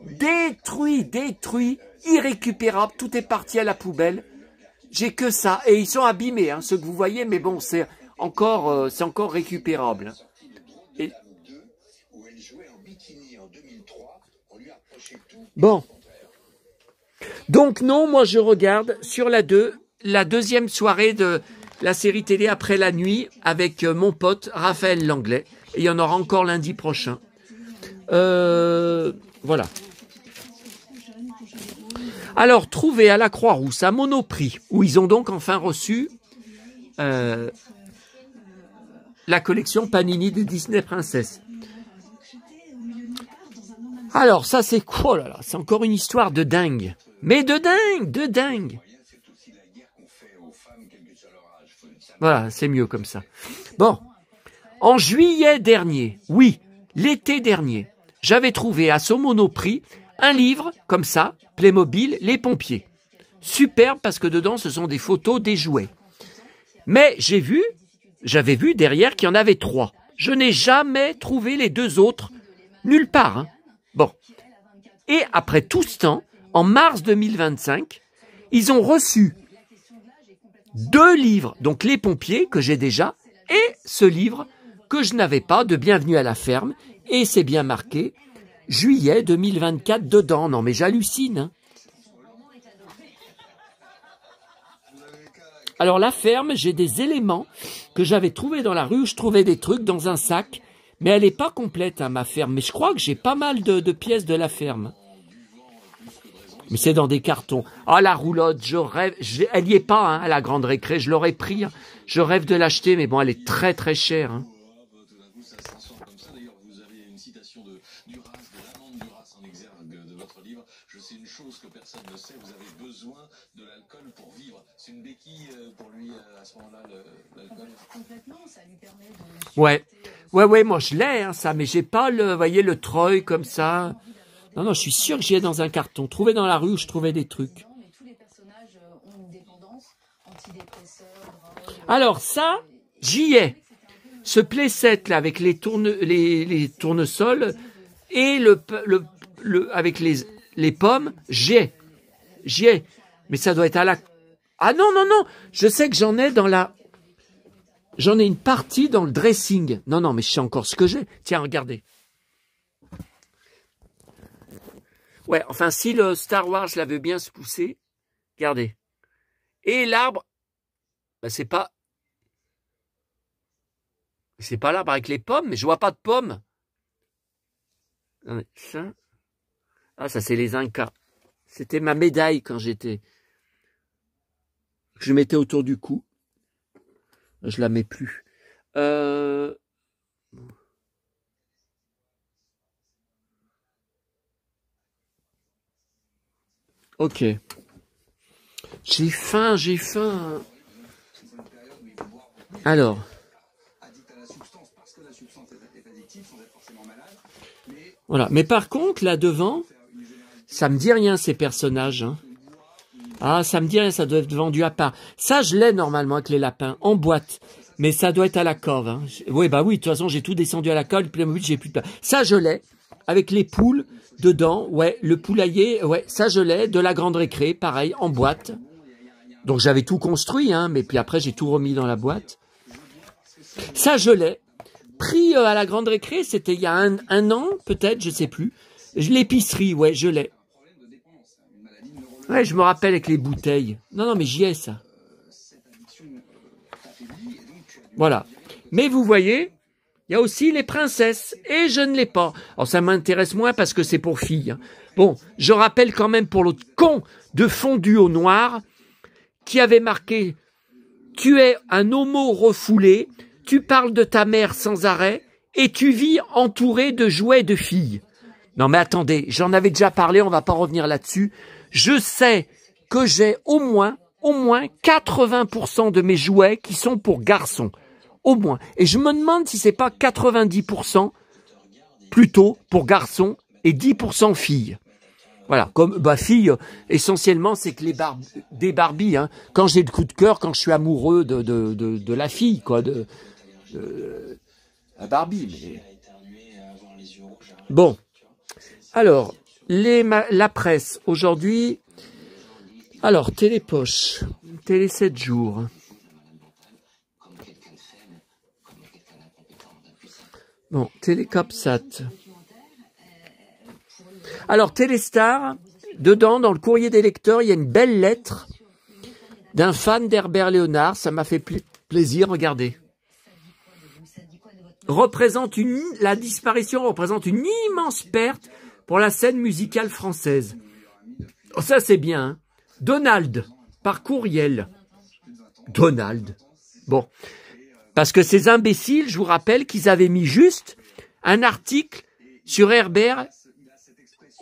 détruit, irrécupérable. Tout est parti à la poubelle. J'ai que ça. Et ils sont abîmés, hein, ceux que vous voyez, mais bon, c'est encore récupérable. Et... Bon. Donc non, moi je regarde sur la deuxième soirée la série télé Après la nuit avec mon pote Raphaël Langlais. Et il y en aura encore lundi prochain. Voilà. Alors, trouvé à la Croix-Rousse, à Monoprix, où ils ont donc enfin reçu la collection Panini des Disney Princesses. Alors, ça c'est quoi, oh là là, c'est encore une histoire de dingue. Mais de dingue, de dingue. Voilà, c'est mieux comme ça. Bon, en juillet dernier, oui, l'été dernier, j'avais trouvé à ce Monoprix un livre, comme ça, Playmobil, Les Pompiers. Superbe parce que dedans, ce sont des photos des jouets. Mais j'avais vu derrière qu'il y en avait 3. Je n'ai jamais trouvé les 2 autres, nulle part. Hein. Bon. Et après tout ce temps, en mars 2025, ils ont reçu 2 livres, donc Les Pompiers, que j'ai déjà, et ce livre que je n'avais pas, de Bienvenue à la ferme, et c'est bien marqué, juillet 2024 dedans. Non mais j'hallucine. Hein. Alors la ferme, j'ai des éléments que j'avais trouvés dans la rue, je trouvais des trucs dans un sac, mais elle n'est pas complète hein, ma ferme. Mais je crois que j'ai pas mal de pièces de la ferme. Mais c'est dans des cartons. Ah la roulotte, je rêve, elle n'y est pas hein, à la grande récré, je l'aurais pris. Hein. Je rêve de l'acheter, mais bon elle est très très chère. Hein. Ouais, moi je l'ai, hein, ça, mais j'ai pas le, vous voyez, le treuil comme ça. Non, je suis sûr que j'y ai dans un carton. Trouvé dans la rue où je trouvais des trucs. Alors ça, j'y ai. Ce playset là avec les tournesols et avec les pommes, j'y ai. Mais ça doit être à la... Ah non, je sais que j'en ai dans la... J'en ai une partie dans le dressing. Non, mais je sais encore ce que j'ai. Tiens, regardez. Ouais, enfin, si le Star Wars la veut bien se pousser, regardez. Et l'arbre, ben, c'est pas l'arbre avec les pommes, mais je vois pas de pommes. Ça, ça c'est les Incas. C'était ma médaille quand je mettais autour du cou. Je la mets plus. Ok. J'ai faim. Alors. Voilà. Mais par contre, là devant, ça me dit rien ces personnages. Hein. Ah, ça me dit rien, ça doit être vendu à part. Ça, je l'ai normalement avec les lapins, en boîte. Mais ça doit être à la cave. Hein. Oui, bah oui, de toute façon, j'ai tout descendu à la cave, le Playmobil, j'ai plus de place. Ça, je l'ai, avec les poules dedans, ouais, le poulailler, ouais, ça, je l'ai, de la grande récré, pareil, en boîte. Donc, j'avais tout construit, hein, mais puis après, j'ai tout remis dans la boîte. Ça, je l'ai. Pris à la grande récré, c'était il y a un an, peut-être, je sais plus. L'épicerie, ouais, je l'ai. Ouais, je me rappelle avec les bouteilles. Non, mais j'y ai, ça. Voilà. Mais vous voyez, il y a aussi les princesses. Et je ne l'ai pas. Alors, ça m'intéresse moins parce que c'est pour filles. Hein. Bon, je rappelle quand même pour l'autre con de fondu au noir qui avait marqué « Tu es un homo refoulé, tu parles de ta mère sans arrêt et tu vis entouré de jouets de filles. » Non, mais attendez, j'en avais déjà parlé, on va pas revenir là-dessus. Je sais que j'ai au moins 80% de mes jouets qui sont pour garçons. Au moins. Et je me demande si c'est pas 90% plutôt pour garçons et 10% filles. Voilà. Comme, filles, essentiellement, c'est que des Barbies, hein. Quand j'ai le coup de cœur, quand je suis amoureux de la fille, quoi, la Barbie. Mais... Bon. Alors, la presse, aujourd'hui, alors, Télépoche, Télé 7 jours. Bon, Télécapsat. Alors, Téléstar, dedans, dans le courrier des lecteurs, il y a une belle lettre d'un fan d'Herbert Léonard. Ça m'a fait plaisir, regardez. La disparition représente une immense perte pour la scène musicale française. Oh, ça, c'est bien. Hein. Donald, par courriel. Donald. Bon. Parce que ces imbéciles, je vous rappelle qu'ils avaient mis juste un article sur Herbert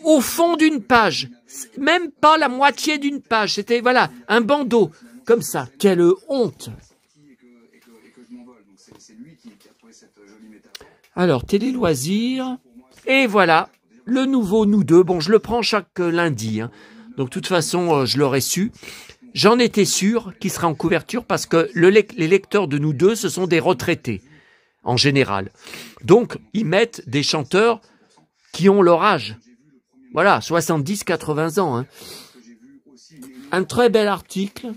au fond d'une page. Même pas la moitié d'une page. C'était, voilà, un bandeau. Comme ça. Quelle honte. Alors, télé loisirs. Et voilà. Le nouveau Nous deux. Bon, je le prends chaque lundi. Hein. Donc, de toute façon, je l'aurais su. J'en étais sûr qu'il serait en couverture parce que les lecteurs de Nous deux, ce sont des retraités, en général. Donc, ils mettent des chanteurs qui ont leur âge. Voilà, 70, 80 ans. Hein. Un très bel article.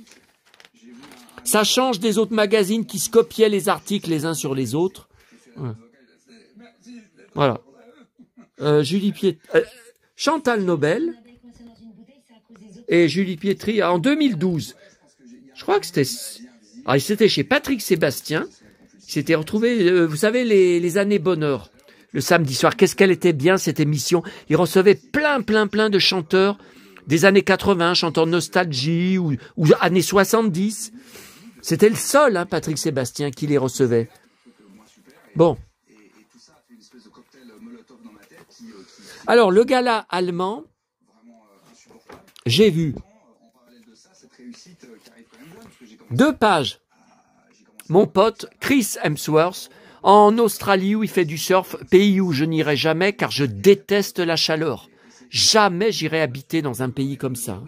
Ça change des autres magazines qui se copiaient les articles les uns sur les autres. Voilà. Julie Pietri, Chantal Nobel et Julie Pietri en 2012. Je crois que c'était chez Patrick Sébastien. Il s'était retrouvé, vous savez, les années bonheur. Le samedi soir, qu'est-ce qu'elle était bien cette émission. Il recevait plein de chanteurs des années 80, chanteurs nostalgie ou années 70. C'était le seul, hein, Patrick Sébastien, qui les recevait. Bon. Alors, le gala allemand, j'ai vu 2 pages. Mon pote Chris Hemsworth, en Australie où il fait du surf, pays où je n'irai jamais car je déteste la chaleur. Jamais j'irai habiter dans un pays comme ça.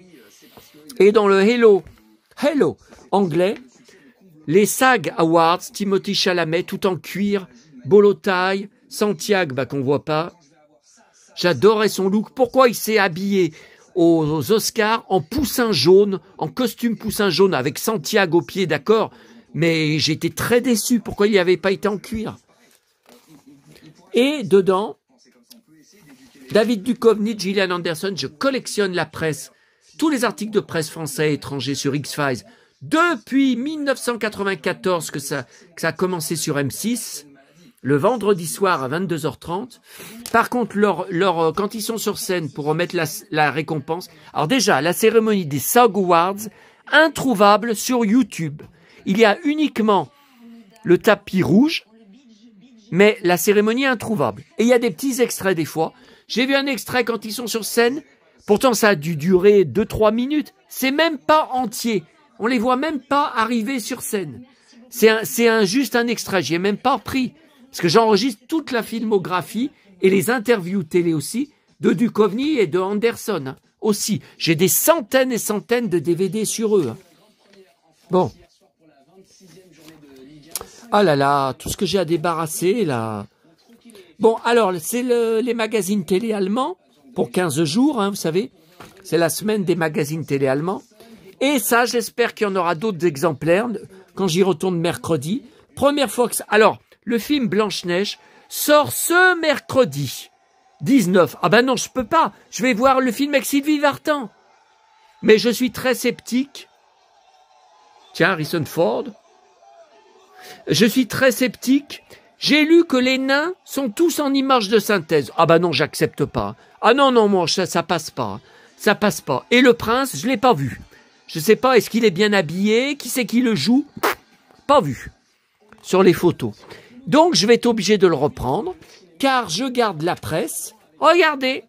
Et dans le Hello anglais, les SAG Awards, Timothée Chalamet, tout en cuir, bolo taille, Santiago, qu'on voit pas. J'adorais son look. Pourquoi il s'est habillé aux Oscars en poussin jaune, en costume poussin jaune avec Santiago au pied, d'accord? Mais j'étais très déçu. Pourquoi il n'y avait pas été en cuir? Et dedans, David Duchovny, Gillian Anderson, je collectionne la presse, tous les articles de presse français et étrangers sur X-Files, depuis 1994 que ça a commencé sur M6, le vendredi soir à 22h30. Par contre, quand ils sont sur scène pour remettre la récompense, alors déjà, la cérémonie des SAG Awards, introuvable sur YouTube. Il y a uniquement le tapis rouge, mais la cérémonie est introuvable. Et il y a des petits extraits des fois. J'ai vu un extrait quand ils sont sur scène. Pourtant, ça a dû durer 2-3 minutes. C'est même pas entier. On les voit même pas arriver sur scène. C'est juste un extrait. J'y ai même pas pris. Parce que j'enregistre toute la filmographie et les interviews télé aussi de Duchovny et de Anderson. Hein, aussi. J'ai des centaines et centaines de DVD sur eux. Hein. Bon. Ah là là, tout ce que j'ai à débarrasser là. Bon, alors, c'est les magazines télé allemands pour 15 jours, hein, vous savez. C'est la semaine des magazines télé allemands. Et ça, j'espère qu'il y en aura d'autres exemplaires quand j'y retourne mercredi. Première fois que ça... Alors, le film Blanche-Neige sort ce mercredi 19. Ah ben non, je peux pas. Je vais voir le film avec Sylvie Vartan. Mais je suis très sceptique. Tiens, Harrison Ford. Je suis très sceptique. J'ai lu que les nains sont tous en images de synthèse. Ah ben non, j'accepte pas. Ah non, moi, ça passe pas. Ça passe pas. Et le prince, je l'ai pas vu. Je sais pas, est-ce qu'il est bien habillé? Qui c'est qui le joue? Pas vu. Sur les photos. Donc, je vais être obligé de le reprendre, car je garde la presse. Regardez,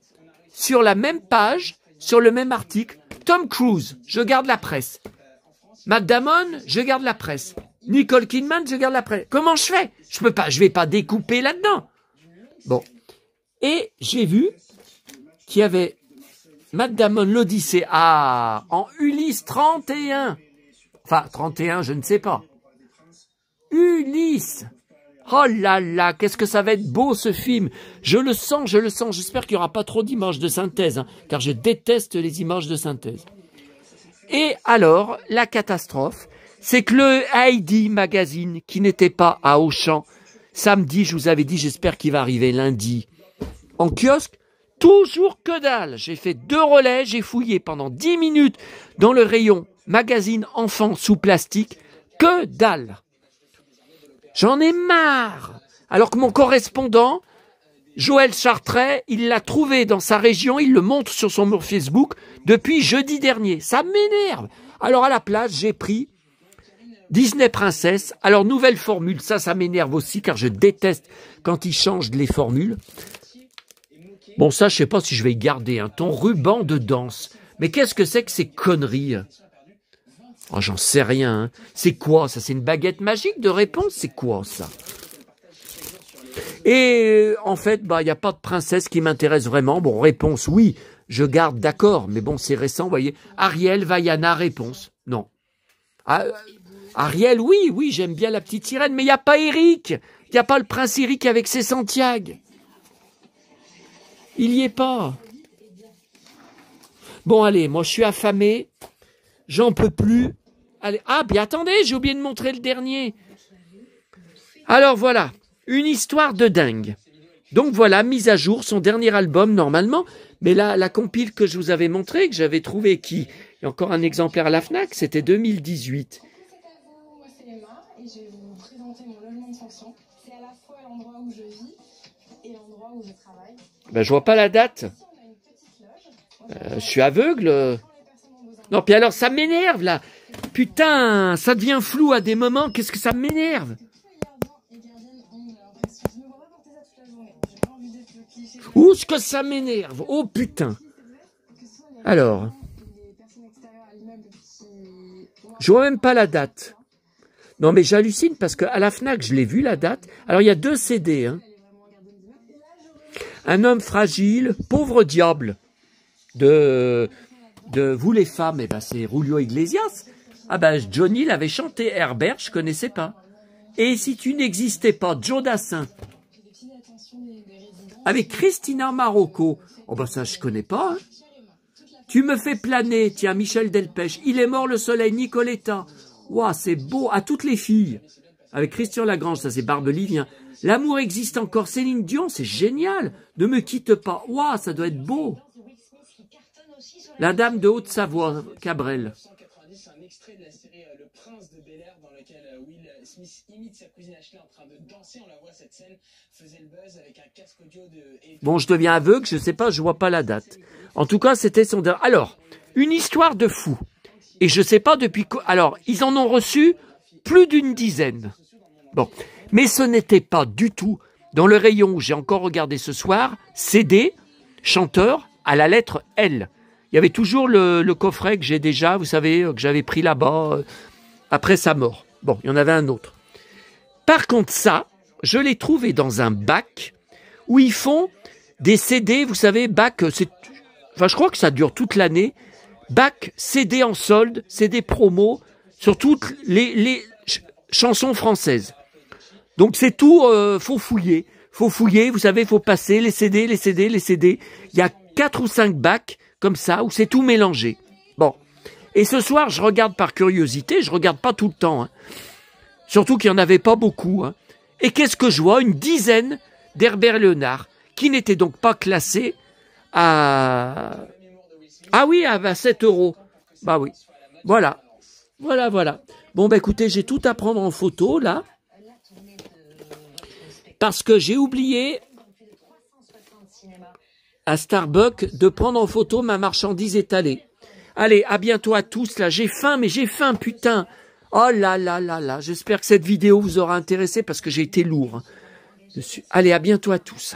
sur la même page, sur le même article, Tom Cruise, je garde la presse. Matt Damon, je garde la presse. Nicole Kidman, je garde la presse. Comment je fais? Je vais pas découper là-dedans. Bon. Et j'ai vu qu'il y avait Matt Damon, l'Odyssée, en Ulysse 31. Enfin, 31, je ne sais pas. Ulysse. Oh là là, qu'est-ce que ça va être beau ce film. Je le sens. J'espère qu'il n'y aura pas trop d'images de synthèse, hein, car je déteste les images de synthèse. Et alors, la catastrophe, c'est que le Heidi Magazine, qui n'était pas à Auchan, samedi, je vous avais dit, j'espère qu'il va arriver lundi, en kiosque, toujours que dalle. J'ai fait 2 relais, j'ai fouillé pendant 10 minutes dans le rayon magazine enfant sous plastique, que dalle. J'en ai marre. Alors que mon correspondant, Joël Chartret, il l'a trouvé dans sa région, il le montre sur son mur Facebook depuis jeudi dernier. Ça m'énerve. Alors à la place, j'ai pris Disney Princess. Alors nouvelle formule, ça m'énerve aussi car je déteste quand ils changent les formules. Bon ça, je sais pas si je vais y garder ton ruban de danse. Mais qu'est-ce que c'est que ces conneries? Oh, j'en sais rien. Hein. C'est quoi ça? C'est une baguette magique de réponse? C'est quoi ça? Et en fait, il n'y a pas de princesse qui m'intéresse vraiment. Bon, réponse, oui, je garde, d'accord. Mais bon, c'est récent, vous voyez. Ariel, Vaiana, réponse. Non. Ariel, oui, j'aime bien la petite sirène, mais il n'y a pas Eric. Il n'y a pas le prince Eric avec ses Santiago. Il n'y est pas. Bon, allez, moi, je suis affamé. J'en peux plus. Allez, bien attendez, j'ai oublié de montrer le dernier. Alors, voilà. Une histoire de dingue. Donc voilà, mise à jour, son dernier album normalement. Mais là, la compile que je vous avais montrée, que j'avais trouvé, il y a encore un exemplaire à la FNAC, c'était 2018. Moi, c'est Emma et je vais vous présenter mon logement de fonction. C'est à la fois l'endroit où je vis et l'endroit où je travaille. Je vois pas la date. Ici, on a une petite loge. Je suis aveugle. Non, puis alors ça m'énerve là. Putain, ça devient flou à des moments. Qu'est-ce que ça m'énerve? Ouh, ce que ça m'énerve. Oh putain. Alors. Je vois même pas la date. Non mais j'hallucine parce qu'à la FNAC, je l'ai vu la date. Alors il y a 2 CD. Hein. Un homme fragile, pauvre diable. De Vous les femmes, c'est Julio Iglesias. Johnny l'avait chanté. Herbert, je connaissais pas. Et si tu n'existais pas, Joe Dassin. Avec Christina Marocco. Ça, je connais pas. Hein. Tu me fais planer. Tiens, Michel Delpech. Il est mort le soleil, Nicoletta. Ouah, c'est beau. À toutes les filles. Avec Christian Lagrange, ça c'est Barbelivien. L'amour existe encore. Céline Dion, c'est génial. Ne me quitte pas. Ouah, ça doit être beau. La dame de Haute-Savoie, Cabrel. Un extrait de la série Le Prince de Bel-Air dans lequel Will Smith imite sa cousine Ashley en train de danser. On la voit, cette scène faisait le buzz avec un casque audio de... Bon, je deviens aveugle, je sais pas, je vois pas la date. En tout cas, c'était son dernier. Alors, une histoire de fou. Et je sais pas depuis quoi. Alors, ils en ont reçu plus d'une dizaine. Bon, mais ce n'était pas du tout dans le rayon où j'ai encore regardé ce soir, CD, chanteur à la lettre L. Il y avait toujours le coffret que j'ai déjà, vous savez, que j'avais pris là-bas après sa mort. Bon, il y en avait un autre. Par contre, ça, je l'ai trouvé dans un bac où ils font des CD, vous savez, bac, je crois que ça dure toute l'année. Bac, CD en solde, CD promo, sur toutes les chansons françaises. Donc c'est tout, faut fouiller, vous savez, faut passer les CD. Il y a 4 ou 5 bacs comme ça, où c'est tout mélangé. Bon. Et ce soir, je regarde par curiosité, je regarde pas tout le temps. Hein. Surtout qu'il n'y en avait pas beaucoup. Hein. Et qu'est-ce que je vois? Une dizaine d'Herbert Léonard, qui n'étaient donc pas classés à... Ah oui, à 7 €. Bah oui. Voilà. Bon, écoutez, j'ai tout à prendre en photo, là. Parce que j'ai oublié... à Starbucks de prendre en photo ma marchandise étalée. Allez, à bientôt à tous. Là, j'ai faim, putain. Oh là. J'espère que cette vidéo vous aura intéressé parce que j'ai été lourd. Hein, dessus. Allez, à bientôt à tous.